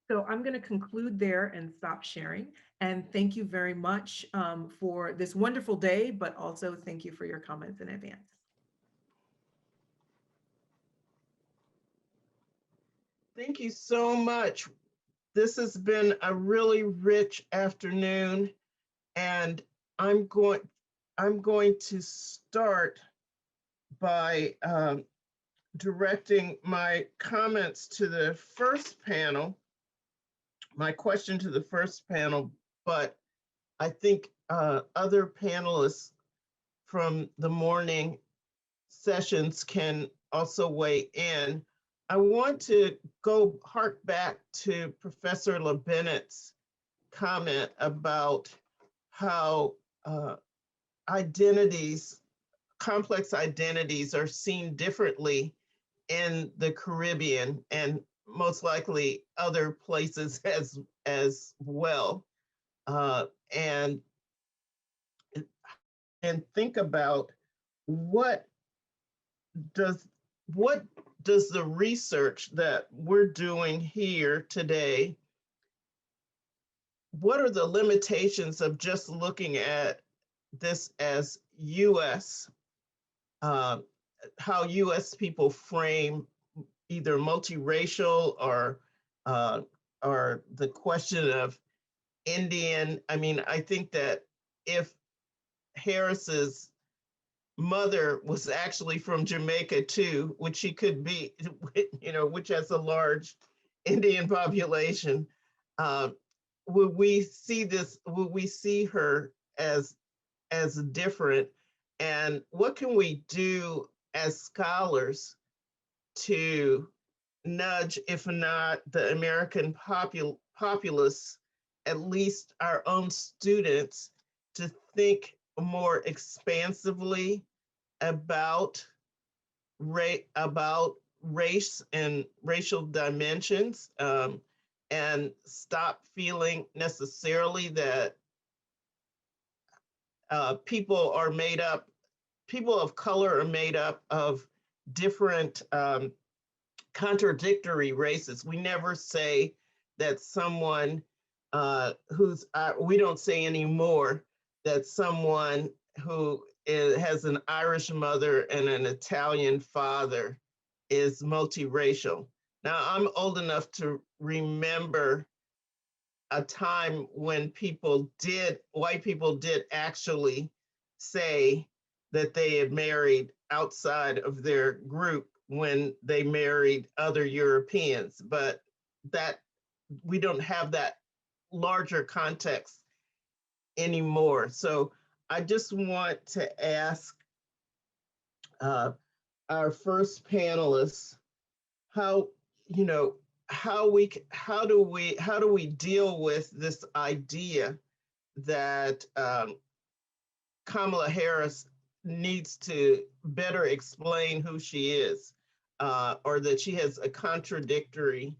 So I'm going to conclude there and stop sharing. And thank you very much for this wonderful day, but also thank you for your comments in advance. Thank you so much. This has been a really rich afternoon, and I'm going to start by directing my comments to the first panel, my question to the first panel, but I think other panelists from the morning sessions can also weigh in. I want to hark back to Professor LeBennett's comment about how complex identities are seen differently in the Caribbean and most likely other places as well. And think about what does the research that we're doing here today, what are the limitations of just looking at this as US, how US people frame either multiracial or the question of Indian. I mean, I think that if Harris's mother was actually from Jamaica too, which she could be, which has a large Indian population, would we see her as different? And what can we do as scholars to nudge, if not the American populace, at least our own students, to think more expansively about race and racial dimensions, and stop feeling necessarily that people of color are made up of different contradictory races. We never say that someone we don't say anymore that someone who has an Irish mother and an Italian father is multiracial. Now, I'm old enough to remember a time when white people did actually say that they had married outside of their group when they married other Europeans, but that we don't have that larger context anymore. So I just want to ask our first panelists how do we deal with this idea that Kamala Harris needs to better explain who she is, or that she has a contradictory,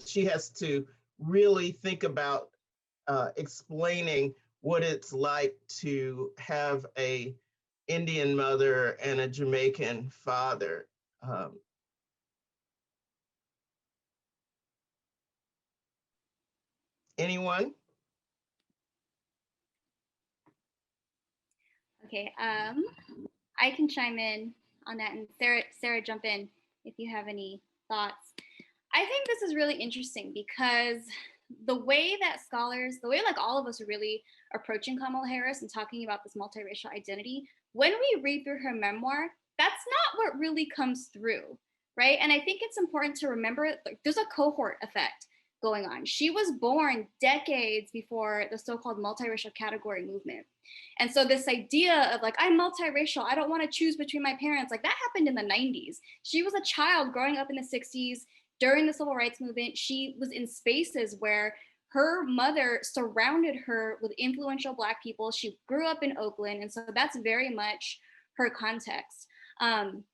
she has to really think about explaining what it's like to have a Indian mother and a Jamaican father. Anyone? Okay, I can chime in on that, and Sarah, jump in if you have any thoughts. I think this is really interesting because the way that scholars, the way like all of us are really approaching Kamala Harris and talking about this multiracial identity, when we read through her memoir, that's not what really comes through, right? And I think it's important to remember like, there's a cohort effect going on. She was born decades before the so-called multiracial category movement. And so this idea of like, I'm multiracial, I don't want to choose between my parents, like that happened in the 90s. She was a child growing up in the 60s during the civil rights movement. She was in spaces where her mother surrounded her with influential Black people. She grew up in Oakland. And so that's very much her context. And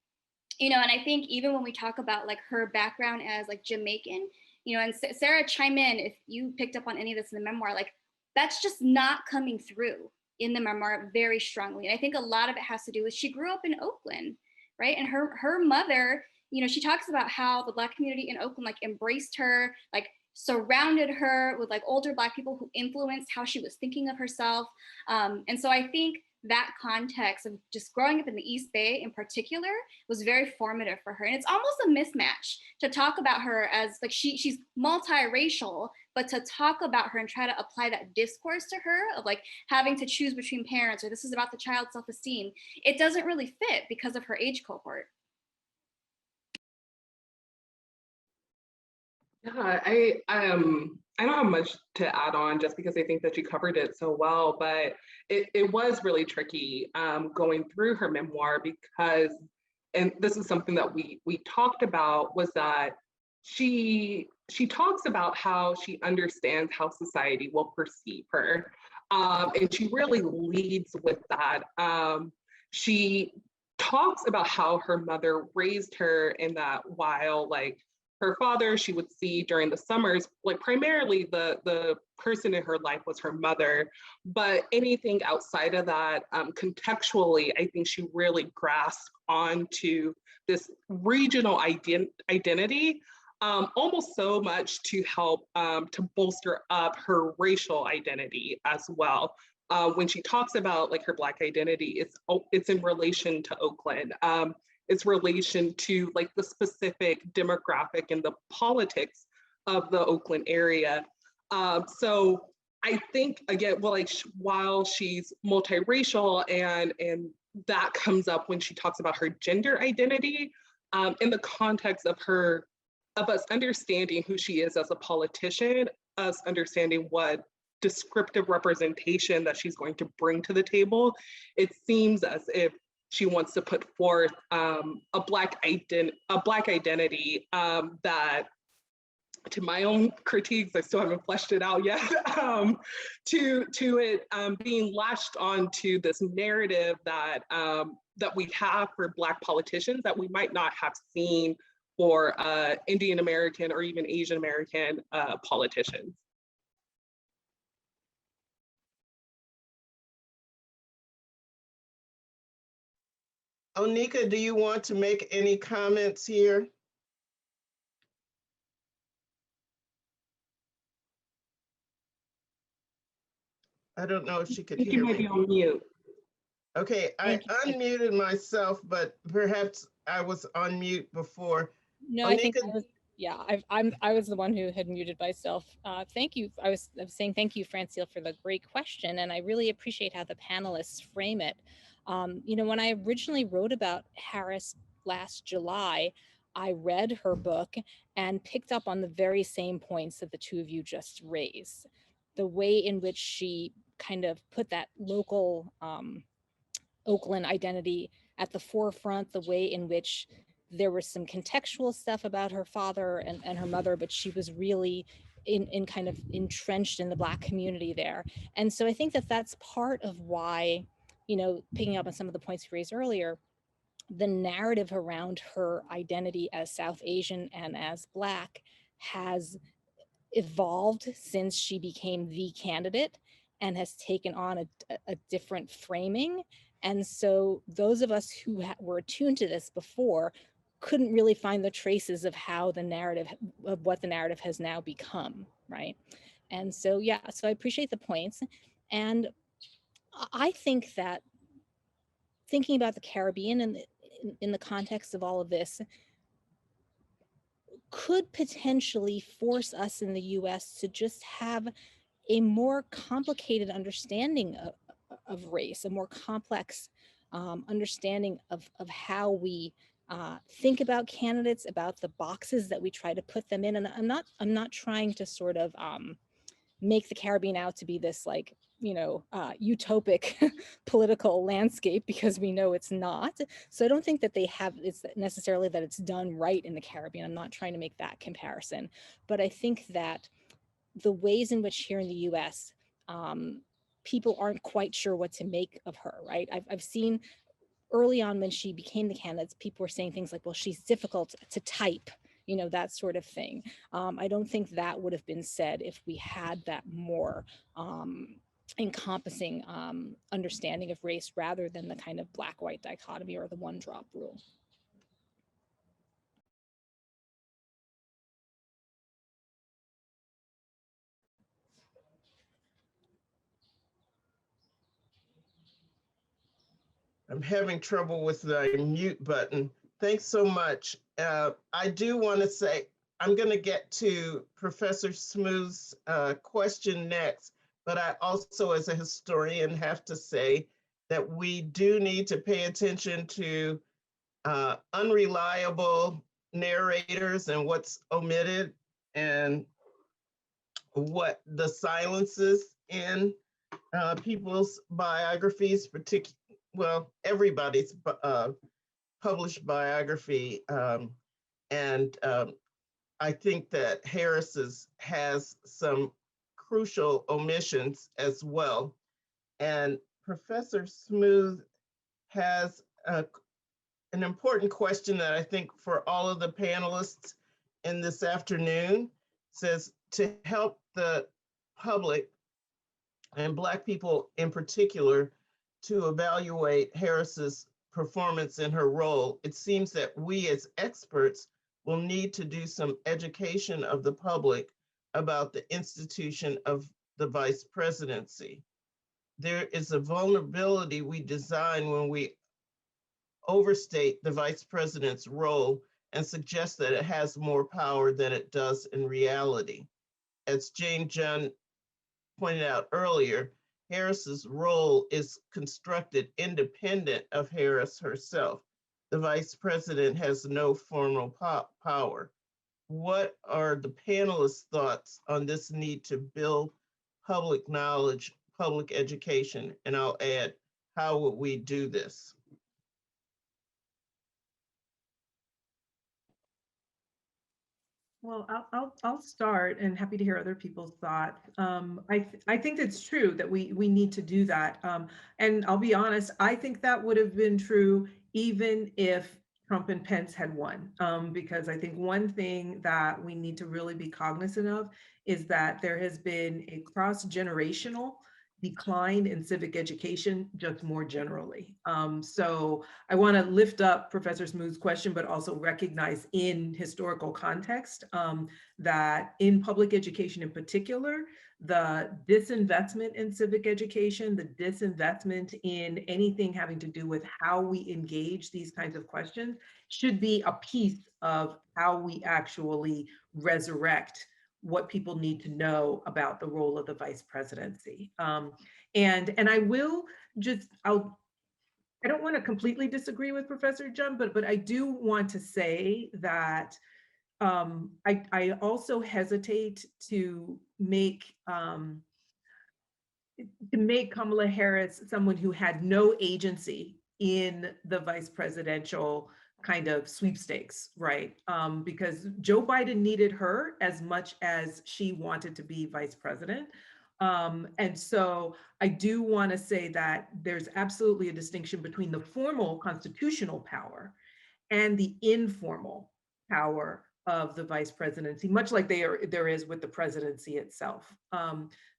I think even when we talk about like her background as like Jamaican, and Sarah, chime in if you picked up on any of this in the memoir, like that's just not coming through in the memoir very strongly. And I think a lot of it has to do with she grew up in Oakland, right? And her mother, she talks about how the Black community in Oakland like embraced her, like surrounded her with like older Black people who influenced how she was thinking of herself. And so I think that context of just growing up in the East Bay in particular was very formative for her. And it's almost a mismatch to talk about her as like she's multiracial, but to talk about her and try to apply that discourse to her of like having to choose between parents, or this is about the child's self-esteem, it doesn't really fit because of her age cohort. Yeah, I don't have much to add on just because I think that you covered it so well, but it was really tricky going through her memoir because, and this is something that we talked about, was that she talks about how she understands how society will perceive her. And she really leads with that. She talks about how her mother raised her, and that while like her father she would see during the summers, like primarily the person in her life was her mother, but anything outside of that, contextually, I think she really grasped onto this regional identity, almost so much to help to bolster up her racial identity as well. When she talks about like her Black identity, it's in relation to Oakland. Its relation to like the specific demographic and the politics of the Oakland area. So I think again, well, like while she's multiracial and that comes up when she talks about her gender identity, in the context of us understanding who she is as a politician, us understanding what descriptive representation that she's going to bring to the table, it seems as if she wants to put forth a Black identity that, to my own critiques, I still haven't fleshed it out yet, to it being latched onto this narrative that that we have for Black politicians that we might not have seen for Indian American or even Asian American politicians. Onika, do you want to make any comments here? I don't know if she could hear You might me. be on mute. Okay, I unmuted myself, but perhaps I was on mute before. No, Onika, I think I was, yeah, I was the one who had muted myself. Thank you. I was saying thank you, Francille, for the great question, and I really appreciate how the panelists frame it. You know, when I originally wrote about Harris last July, I read her book and picked up on the very same points that the two of you just raised. The way in which she kind of put that local Oakland identity at the forefront, the way in which there was some contextual stuff about her father and her mother, but she was really in kind of entrenched in the Black community there. And so I think that that's part of why, you know, picking up on some of the points you raised earlier, the narrative around her identity as South Asian and as Black has evolved since she became the candidate and has taken on a different framing. And so those of us who were attuned to this before couldn't really find the traces of how the narrative, of what the narrative has now become, right? And so, yeah, so I appreciate the points. And I think that thinking about the Caribbean and in the context of all of this could potentially force us in the US to just have a more complicated understanding of race, a more complex understanding of how we think about candidates, about the boxes that we try to put them in. And I'm not trying to sort of make the Caribbean out to be this like, you know, utopic political landscape, because we know it's not. So I don't think that it's necessarily that it's done right in the Caribbean. I'm not trying to make that comparison, but I think that the ways in which here in the US, people aren't quite sure what to make of her, right? I've seen early on when she became the candidate, people were saying things like, well, she's difficult to type, you know, that sort of thing. I don't think that would have been said if we had that more encompassing understanding of race rather than the kind of Black-white dichotomy or the one-drop rule. I'm having trouble with the mute button. Thanks so much. I do want to say, I'm going to get to Professor Smooth's question next, but I also, as a historian, have to say that we do need to pay attention to unreliable narrators and what's omitted and what the silences in people's biographies, particularly, well, everybody's published biography. I think that Harris's has some crucial omissions as well. And Professor Smooth has an important question that I think for all of the panelists in this afternoon. Says, to help the public and Black people in particular to evaluate Harris's performance in her role, it seems that we as experts will need to do some education of the public about the institution of the vice presidency. There is a vulnerability we design when we overstate the vice president's role and suggest that it has more power than it does in reality. As Jane Junn pointed out earlier, Harris's role is constructed independent of Harris herself. The vice president has no formal power. What are the panelists' thoughts on this need to build public knowledge, public education? And I'll add, how would we do this? Well, I'll start, and happy to hear other people's thoughts. I think it's true that we need to do that. And I'll be honest, I think that would have been true even if Trump and Pence had won, because I think one thing that we need to really be cognizant of is that there has been a cross-generational decline in civic education just more generally. So I want to lift up Professor Smooth's question, but also recognize in historical context that in public education in particular, the disinvestment in civic education, the disinvestment in anything having to do with how we engage these kinds of questions should be a piece of how we actually resurrect what people need to know about the role of the vice presidency. And I will just, I don't want to completely disagree with Professor Junn, but I do want to say that I also hesitate to make Kamala Harris someone who had no agency in the vice presidential kind of sweepstakes, right? Because Joe Biden needed her as much as she wanted to be vice president. And so I do want to say that there's absolutely a distinction between the formal constitutional power and the informal power of the vice presidency, much like there is with the presidency itself.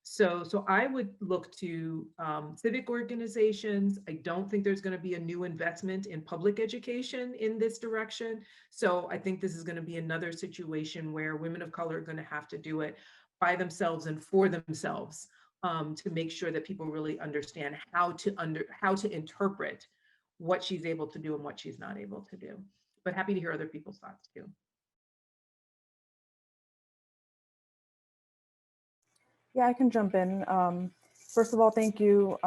So I would look to civic organizations. I don't think there's going to be a new investment in public education in this direction. So I think this is going to be another situation where women of color are going to have to do it by themselves and for themselves to make sure that people really understand how to interpret what she's able to do and what she's not able to do. But happy to hear other people's thoughts too. Yeah, I can jump in. First of all, thank you,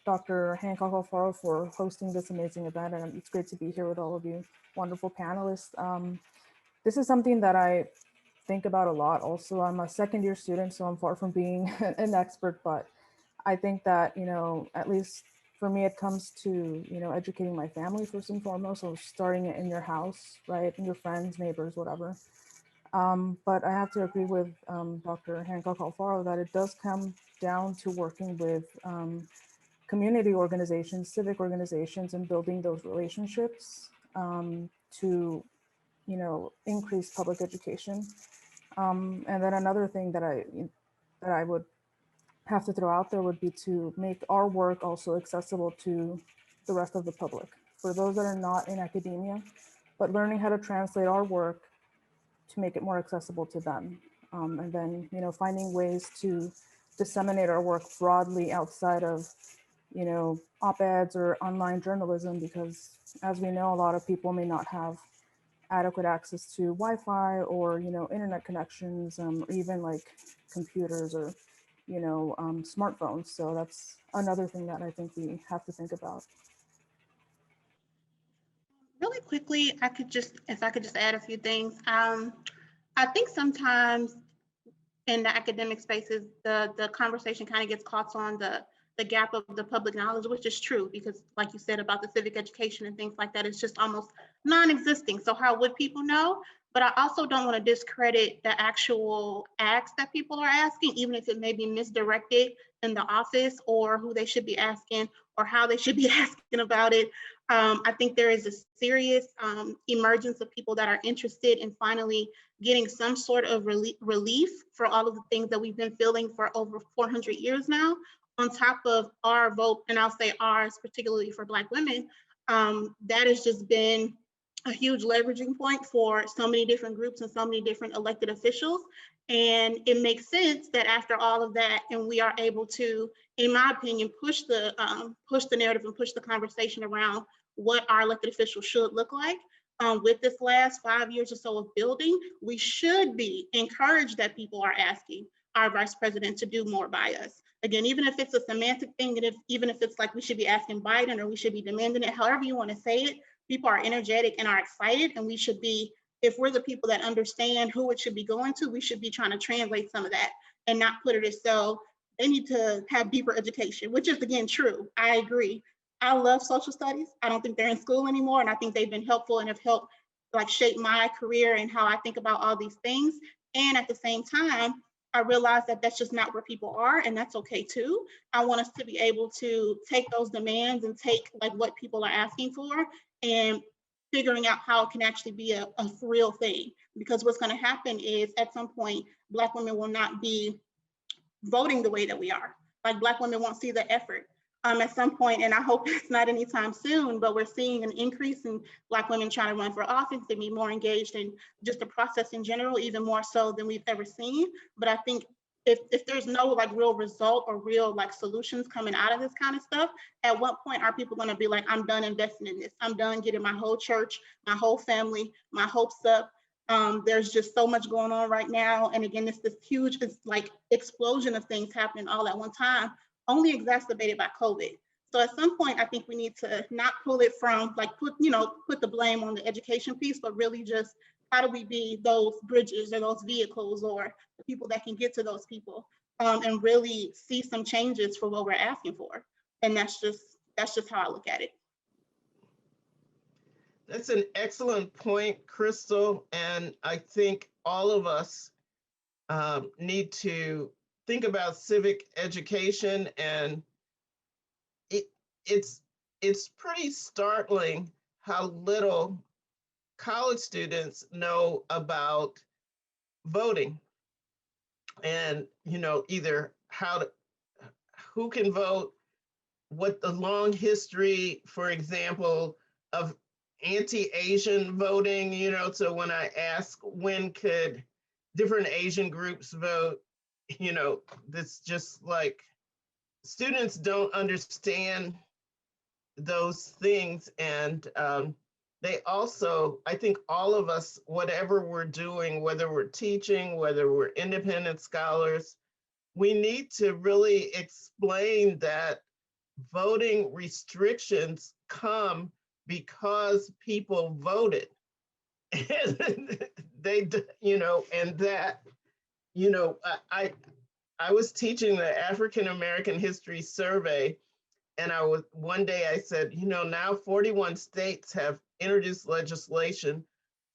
Dr. Hancock Alfaro, for hosting this amazing event. And it's great to be here with all of you wonderful panelists. This is something that I think about a lot. Also, I'm a second-year student, so I'm far from being an expert, but I think that, at least for me, it comes to, educating my family first and foremost. So starting it in your house, right? And your friends, neighbors, whatever. But I have to agree with Dr. Hancock Alfaro that it does come down to working with community organizations, civic organizations, and building those relationships to, increase public education. And then another thing that I would have to throw out there would be to make our work also accessible to the rest of the public. For those that are not in academia, but learning how to translate our work to make it more accessible to them. And then, finding ways to disseminate our work broadly outside of op-eds or online journalism, because as we know, a lot of people may not have adequate access to Wi-Fi or, internet connections, or even like computers or, smartphones. So that's another thing that I think we have to think about. Really quickly, if I could just add a few things. I think sometimes in the academic spaces, the conversation kind of gets caught on the gap of the public knowledge, which is true, because like you said about the civic education and things like that, it's just almost non-existing. So how would people know? But I also don't want to discredit the actual acts that people are asking, even if it may be misdirected in the office, or who they should be asking, or how they should be asking about it. I think there is a serious emergence of people that are interested in finally getting some sort of relief for all of the things that we've been feeling for over 400 years now, on top of our vote, and I'll say ours, particularly for Black women. That has just been a huge leveraging point for so many different groups and so many different elected officials. And it makes sense that after all of that, and we are able to, in my opinion, push the narrative and push the conversation around what our elected officials should look like. With this last 5 years or so of building, we should be encouraged that people are asking our vice president to do more by us. Again, even if it's a semantic thing, and even if it's like we should be asking Biden or we should be demanding it, however you want to say it, people are energetic and are excited, and we should be, if we're the people that understand who it should be going to, we should be trying to translate some of that and not put it as so they need to have deeper education, which is again true. I agree. I love social studies. I don't think they're in school anymore, and I think they've been helpful and have helped like shape my career and how I think about all these things. And at the same time, I realize that that's just not where people are, and that's okay too. I want us to be able to take those demands and take like what people are asking for and figuring out how it can actually be a real thing. Because what's going to happen is at some point, Black women will not be voting the way that we are. Like Black women won't see the effort. At some point, and I hope it's not anytime soon, but we're seeing an increase in Black women trying to run for office, to be more engaged in just the process in general, even more so than we've ever seen. But I think if there's no like real result or real like solutions coming out of this kind of stuff, at what point are people going to be like, I'm done investing in this. I'm done getting my whole church, my whole family, my hopes up. There's just so much going on right now. And again, it's this huge, it's like explosion of things happening all at one time, only exacerbated by COVID. So at some point, I think we need to not pull it from like put the blame on the education piece, but really just how do we be those bridges or those vehicles or the people that can get to those people, and really see some changes for what we're asking for. And that's just how I look at it. That's an excellent point, Krystal. And I think all of us need to think about civic education, and it's pretty startling how little college students know about voting, and either who can vote, what the long history, for example, of anti-Asian voting. So when I ask when could different Asian groups vote, this just like students don't understand those things. And they also, I think all of us, whatever we're doing, whether we're teaching, whether we're independent scholars, we need to really explain that voting restrictions come because people voted. And they, and that, I was teaching the African American History Survey, and one day I said, now 41 states have introduced legislation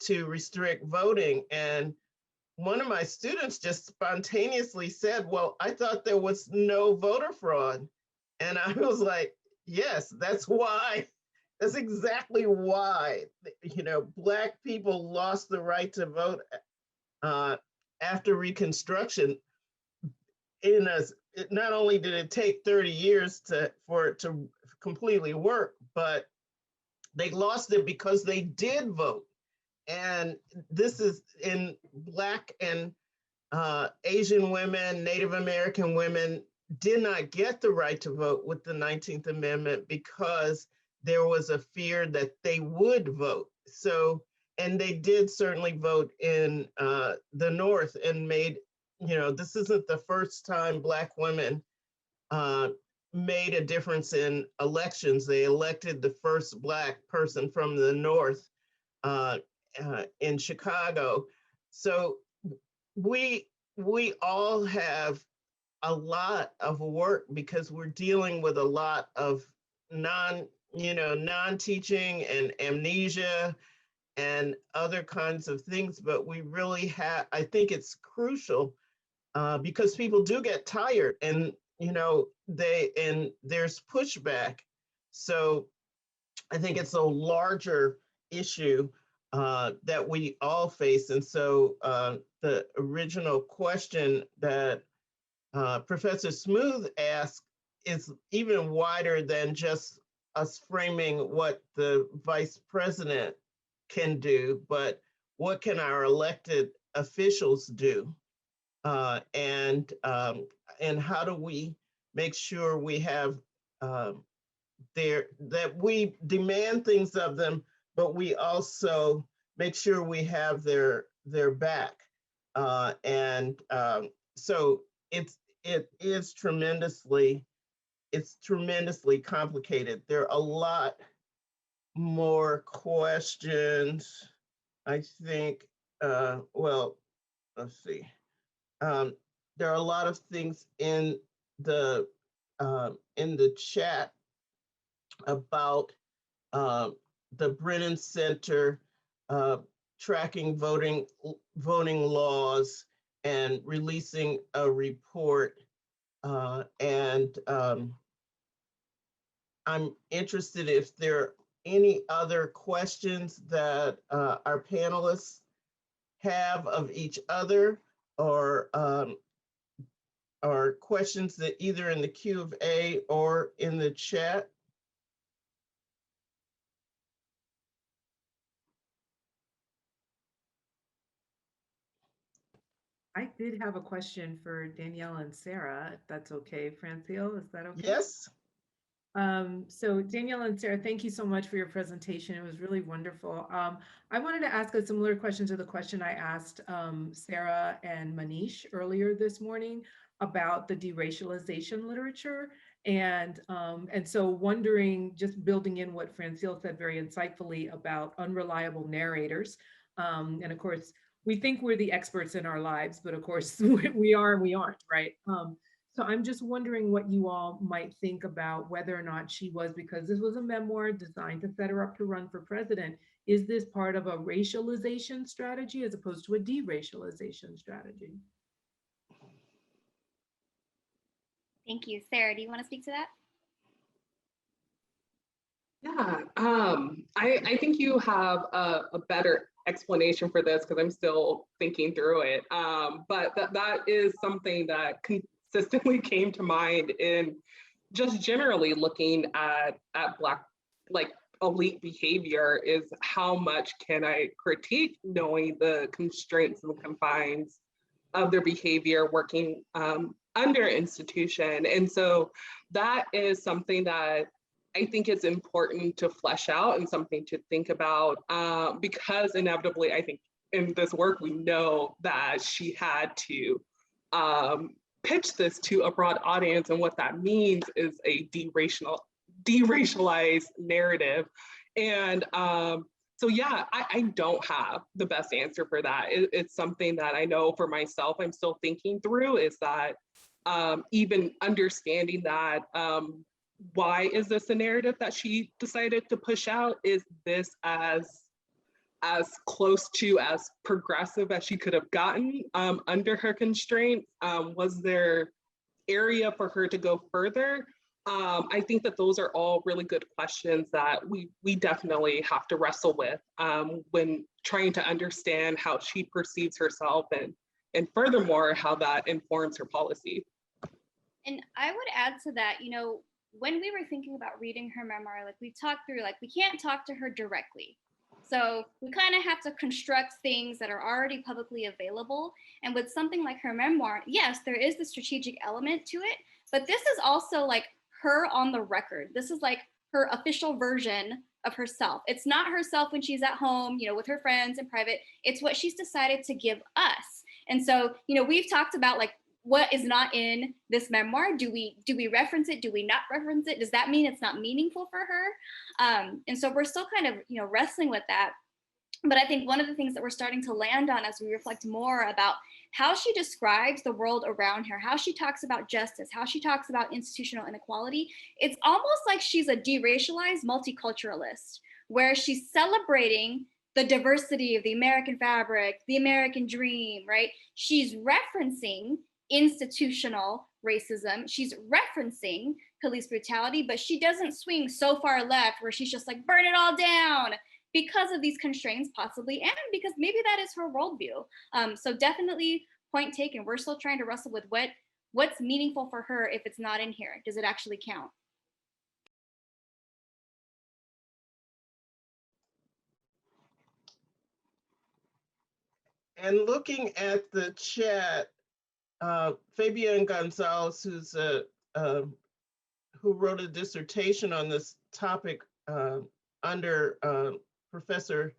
to restrict voting. And one of my students just spontaneously said, well, I thought there was no voter fraud. And I was like, yes, that's exactly why, Black people lost the right to vote after Reconstruction. Not only did it take 30 years for it to completely work, but they lost it because they did vote. And this is in Black and Asian women, Native American women, did not get the right to vote with the 19th Amendment because there was a fear that they would vote. So, and they did certainly vote in the North and made, this isn't the first time Black women made a difference in elections. They elected the first Black person from the North in Chicago. So we all have a lot of work because we're dealing with a lot of non-teaching and amnesia and other kinds of things. But we really have, I think it's crucial because people do get tired and, there's pushback. So I think it's a larger issue that we all face. And so the original question that Professor Smooth asked is even wider than just us framing what the vice president can do, but what can our elected officials do? And how do we make sure we have that we demand things of them, but we also make sure we have their back. So it's tremendously complicated. There are a lot more questions, I think. Well, let's see. There are a lot of things in the chat about the Brennan Center tracking voting laws and releasing a report. I'm interested if there are any other questions that our panelists have of each other, or questions that either in the Q&A or in the chat. I did have a question for Danielle and Sarah, if that's okay. Francille, is that okay? Yes. So Danielle and Sarah, thank you so much for your presentation. It was really wonderful. I wanted to ask a similar question to the question I asked Sarah and Manish earlier this morning about the deracialization literature. And so wondering, just building in what Francille said very insightfully about unreliable narrators. And of course, we think we're the experts in our lives, but of course we are and we aren't, right? So I'm just wondering what you all might think about whether or not she was, because this was a memoir designed to set her up to run for president. Is this part of a racialization strategy as opposed to a deracialization strategy? Thank you. Sarah, do you want to speak to that? Yeah, I think you have a better explanation for this because I'm still thinking through it. But that is something that consistently came to mind in just generally looking at Black, like, elite behavior, is how much can I critique knowing the constraints and confines of their behavior working under institution. And so that is something that I think it's important to flesh out and something to think about because inevitably, I think in this work, we know that she had to pitch this to a broad audience. And what that means is a deracialized narrative. And so, yeah, I don't have the best answer for that. It's something that I know for myself, I'm still thinking through, is that even understanding that, why is this a narrative that she decided to push out? Is this as close to as progressive as she could have gotten under her constraints? Was there area for her to go further? I think that those are all really good questions that we definitely have to wrestle with when trying to understand how she perceives herself and furthermore, how that informs her policy. And I would add to that, you know, when we were thinking about reading her memoir, like we talked through, like we can't talk to her directly. So we kind of have to construct things that are already publicly available. And with something like her memoir, yes, there is the strategic element to it, But this is also like her on the record. This is like her official version of herself. It's not herself when she's at home, you know, with her friends in private. It's what she's decided to give us. And so, you know, we've talked about like what is not in this memoir. Do we reference it? Do we not reference it? Does that mean it's not meaningful for her? And so we're still kind of, you know, wrestling with that. But I think one of the things that we're starting to land on as we reflect more about how she describes the world around her, how she talks about justice, how she talks about institutional inequality, it's almost like she's a deracialized multiculturalist, where she's celebrating the diversity of the American fabric, the American dream, right? She's referencing institutional racism. She's referencing police brutality, but she doesn't swing so far left where she's just like, burn it all down, because of these constraints possibly, and because maybe that is her worldview. So definitely point taken. We're still trying to wrestle with what's meaningful for her if it's not in here. Does it actually count? And looking at the chat, Fabian Gonzalez, who wrote a dissertation on this topic under Professor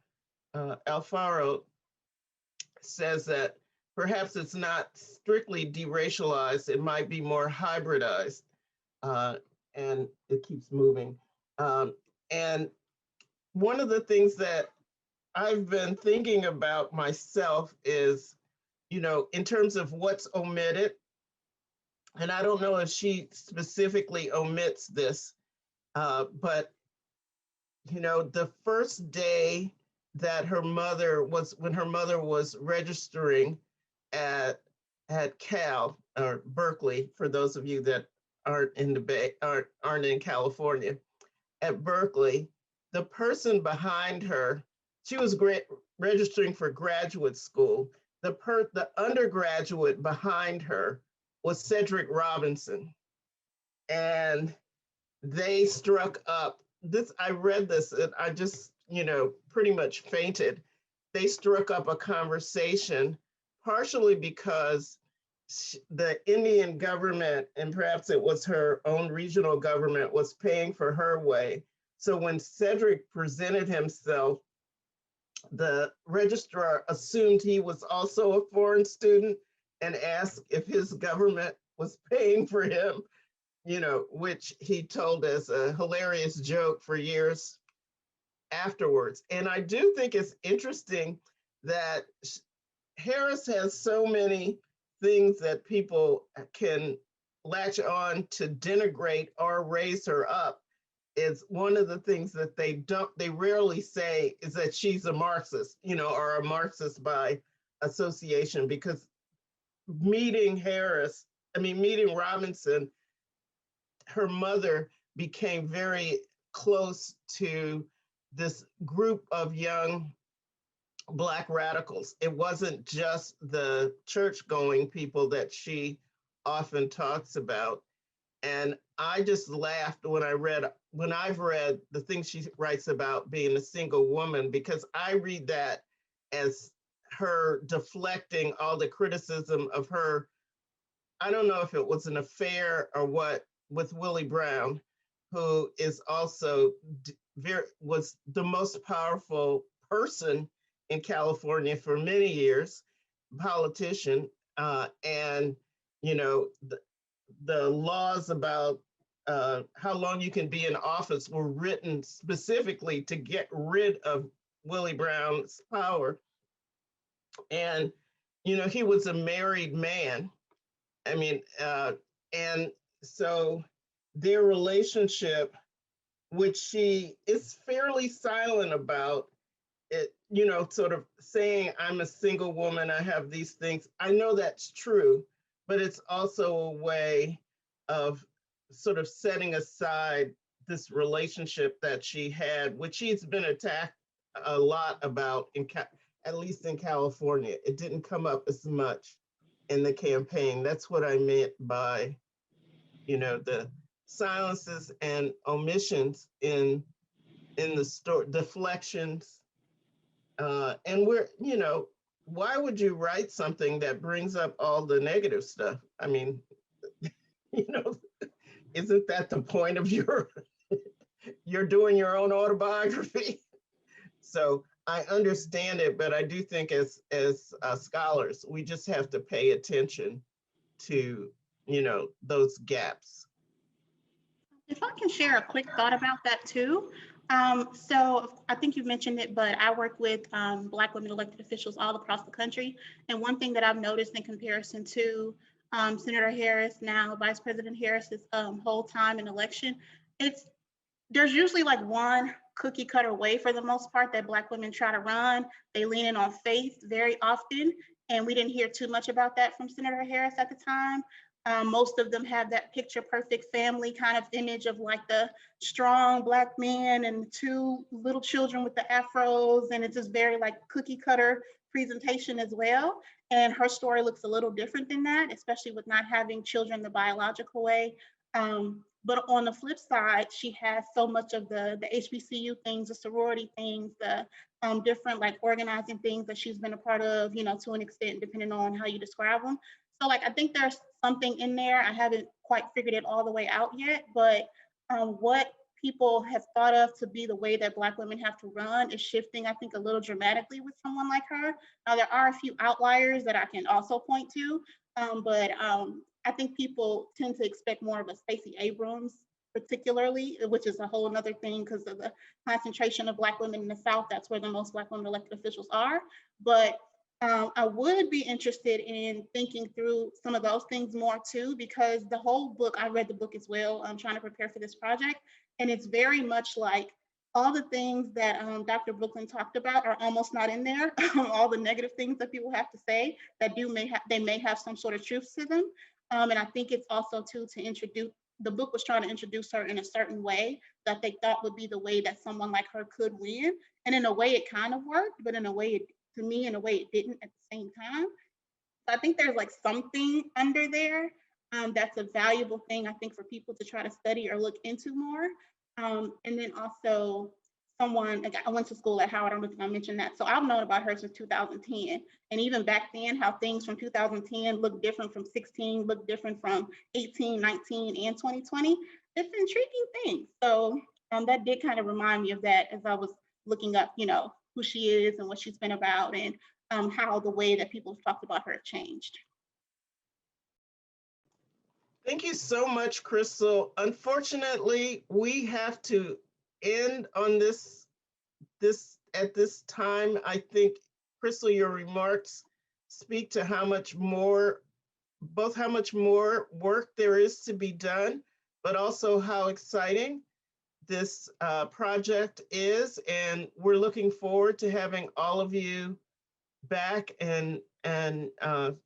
Alfaro, says that perhaps it's not strictly deracialized, it might be more hybridized, and it keeps moving. And one of the things that I've been thinking about myself is, you know, in terms of what's omitted, and I don't know if she specifically omits this, but, you know, the first day that when her mother was registering at Cal or Berkeley, for those of you that aren't in the Bay, aren't in California, at Berkeley, the person behind her, she was registering for graduate school. The undergraduate behind her was Cedric Robinson, and they struck up. I read this and I just, you know, pretty much fainted. They struck up a conversation, partially because the Indian government, and perhaps it was her own regional government, was paying for her way. So when Cedric presented himself, the registrar assumed he was also a foreign student and asked if his government was paying for him, you know, which he told as a hilarious joke for years afterwards. And I do think it's interesting that Harris has so many things that people can latch on to denigrate or raise her up. Is one of the things that they rarely say is that she's a Marxist, you know, or a Marxist by association, because meeting Robinson, her mother became very close to this group of young Black radicals. It wasn't just the church-going people that she often talks about. And I just laughed when I've read the things she writes about being a single woman, because I read that as her deflecting all the criticism of her, I don't know if it was an affair or what, with Willie Brown, who is also was the most powerful person in California for many years, politician, and, you know, the laws about how long you can be in office were written specifically to get rid of Willie Brown's power. And, you know, he was a married man. I mean, and so their relationship, which she is fairly silent about, it, you know, sort of saying, I'm a single woman, I have these things. I know that's true, but it's also a way of sort of setting aside this relationship that she had, which she's been attacked a lot about, at least in California. It didn't come up as much in the campaign. That's what I meant by, you know, the silences and omissions in the story, deflections. And we're, you know, why would you write something that brings up all the negative stuff? I mean, you know, isn't that the point of your, you're doing your own autobiography? So I understand it, but I do think as scholars, we just have to pay attention to, you know, those gaps. If I can share a quick thought about that too. So I think you mentioned it, but I work with Black women elected officials all across the country. And one thing that I've noticed in comparison to Senator Harris, now Vice President Harris's whole time in election, there's usually like one cookie cutter way for the most part that Black women try to run. They lean in on faith very often. And we didn't hear too much about that from Senator Harris at the time. Most of them have that picture perfect family kind of image of like the strong Black man and two little children with the afros. And it's just very like cookie cutter presentation as well. And her story looks a little different than that, especially with not having children the biological way. But on the flip side, she has so much of the HBCU things, the sorority things, the different like organizing things that she's been a part of, you know, to an extent, depending on how you describe them. So like, I think there's something in there. I haven't quite figured it all the way out yet, but what people have thought of to be the way that Black women have to run is shifting, I think, a little dramatically with someone like her. Now, there are a few outliers that I can also point to, but I think people tend to expect more of a Stacey Abrams, particularly, which is a whole other thing because of the concentration of Black women in the South. That's where the most Black women elected officials are. But I would be interested in thinking through some of those things more too, because the whole book, I read the book as well. I'm trying to prepare for this project. And it's very much like all the things that Dr. Brooklyn talked about are almost not in there. All the negative things that people have to say that they may have some sort of truth to them. And I think it's also too to introduce, the book was trying to introduce her in a certain way that they thought would be the way that someone like her could win. And in a way it kind of worked, but in a way, to me, in a way it didn't at the same time. So I think there's like something under there that's a valuable thing, I think, for people to try to study or look into more. And then also someone, like I went to school at Howard, I don't know if I mentioned that. So I've known about her since 2010. And even back then, how things from 2010 look different from 16, look different from 18, 19, and 2020. It's an intriguing thing. So that did kind of remind me of that as I was looking up, you know, who she is and what she's been about, and how the way that people have talked about her have changed. Thank you so much, Krystal. Unfortunately, we have to end on this at this time. I think, Krystal, your remarks speak to how much more, both how much more work there is to be done, but also how exciting this project is. And we're looking forward to having all of you back and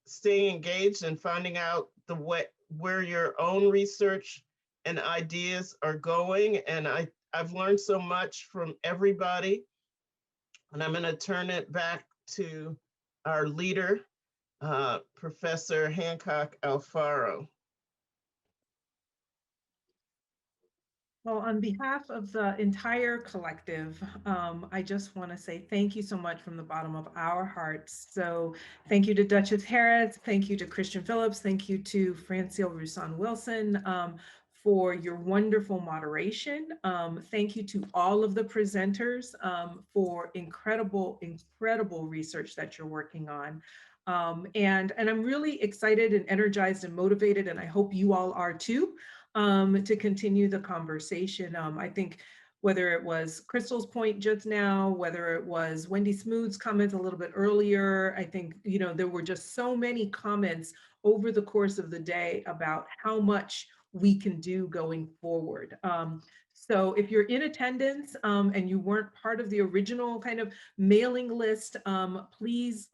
staying engaged and finding out the way, where your own research and ideas are going. And I've learned so much from everybody. And I'm going to turn it back to our leader, Professor Hancock Alfaro. Well, on behalf of the entire collective, I just want to say thank you so much from the bottom of our hearts. So thank you to Duchess Harris, thank you to Christian Phillips, thank you to Francille Roussan-Wilson for your wonderful moderation. Thank you to all of the presenters for incredible research that you're working on. And I'm really excited and energized and motivated, and I hope you all are too, to continue the conversation. I think whether it was Krystal's point just now, whether it was Wendy Smoot's comments a little bit earlier, I think, you know, there were just so many comments over the course of the day about how much we can do going forward. So if you're in attendance and you weren't part of the original kind of mailing list, please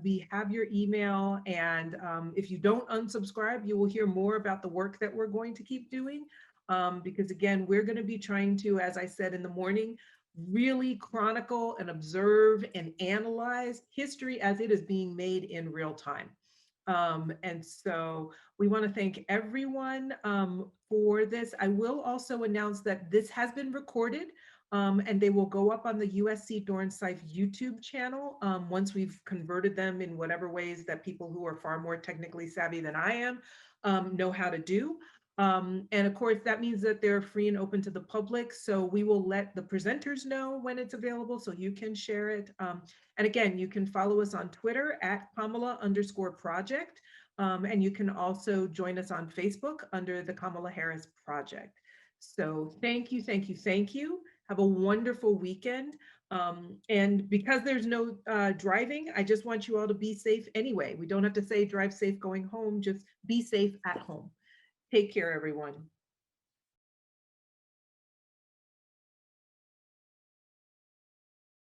we have your email, and if you don't unsubscribe, you will hear more about the work that we're going to keep doing. Because again, we're going to be trying to, as I said in the morning, really chronicle and observe and analyze history as it is being made in real time. And so we want to thank everyone for this. I will also announce that this has been recorded and they will go up on the USC Dornsife YouTube channel once we've converted them in whatever ways that people who are far more technically savvy than I am know how to do. And of course, that means that they're free and open to the public. So we will let the presenters know when it's available so you can share it. And again, you can follow us on Twitter at Kamala_project. And you can also join us on Facebook under the Kamala Harris Project. So thank you, thank you, thank you. Have a wonderful weekend. And because there's no driving, I just want you all to be safe anyway. We don't have to say drive safe going home, just be safe at home. Take care, everyone.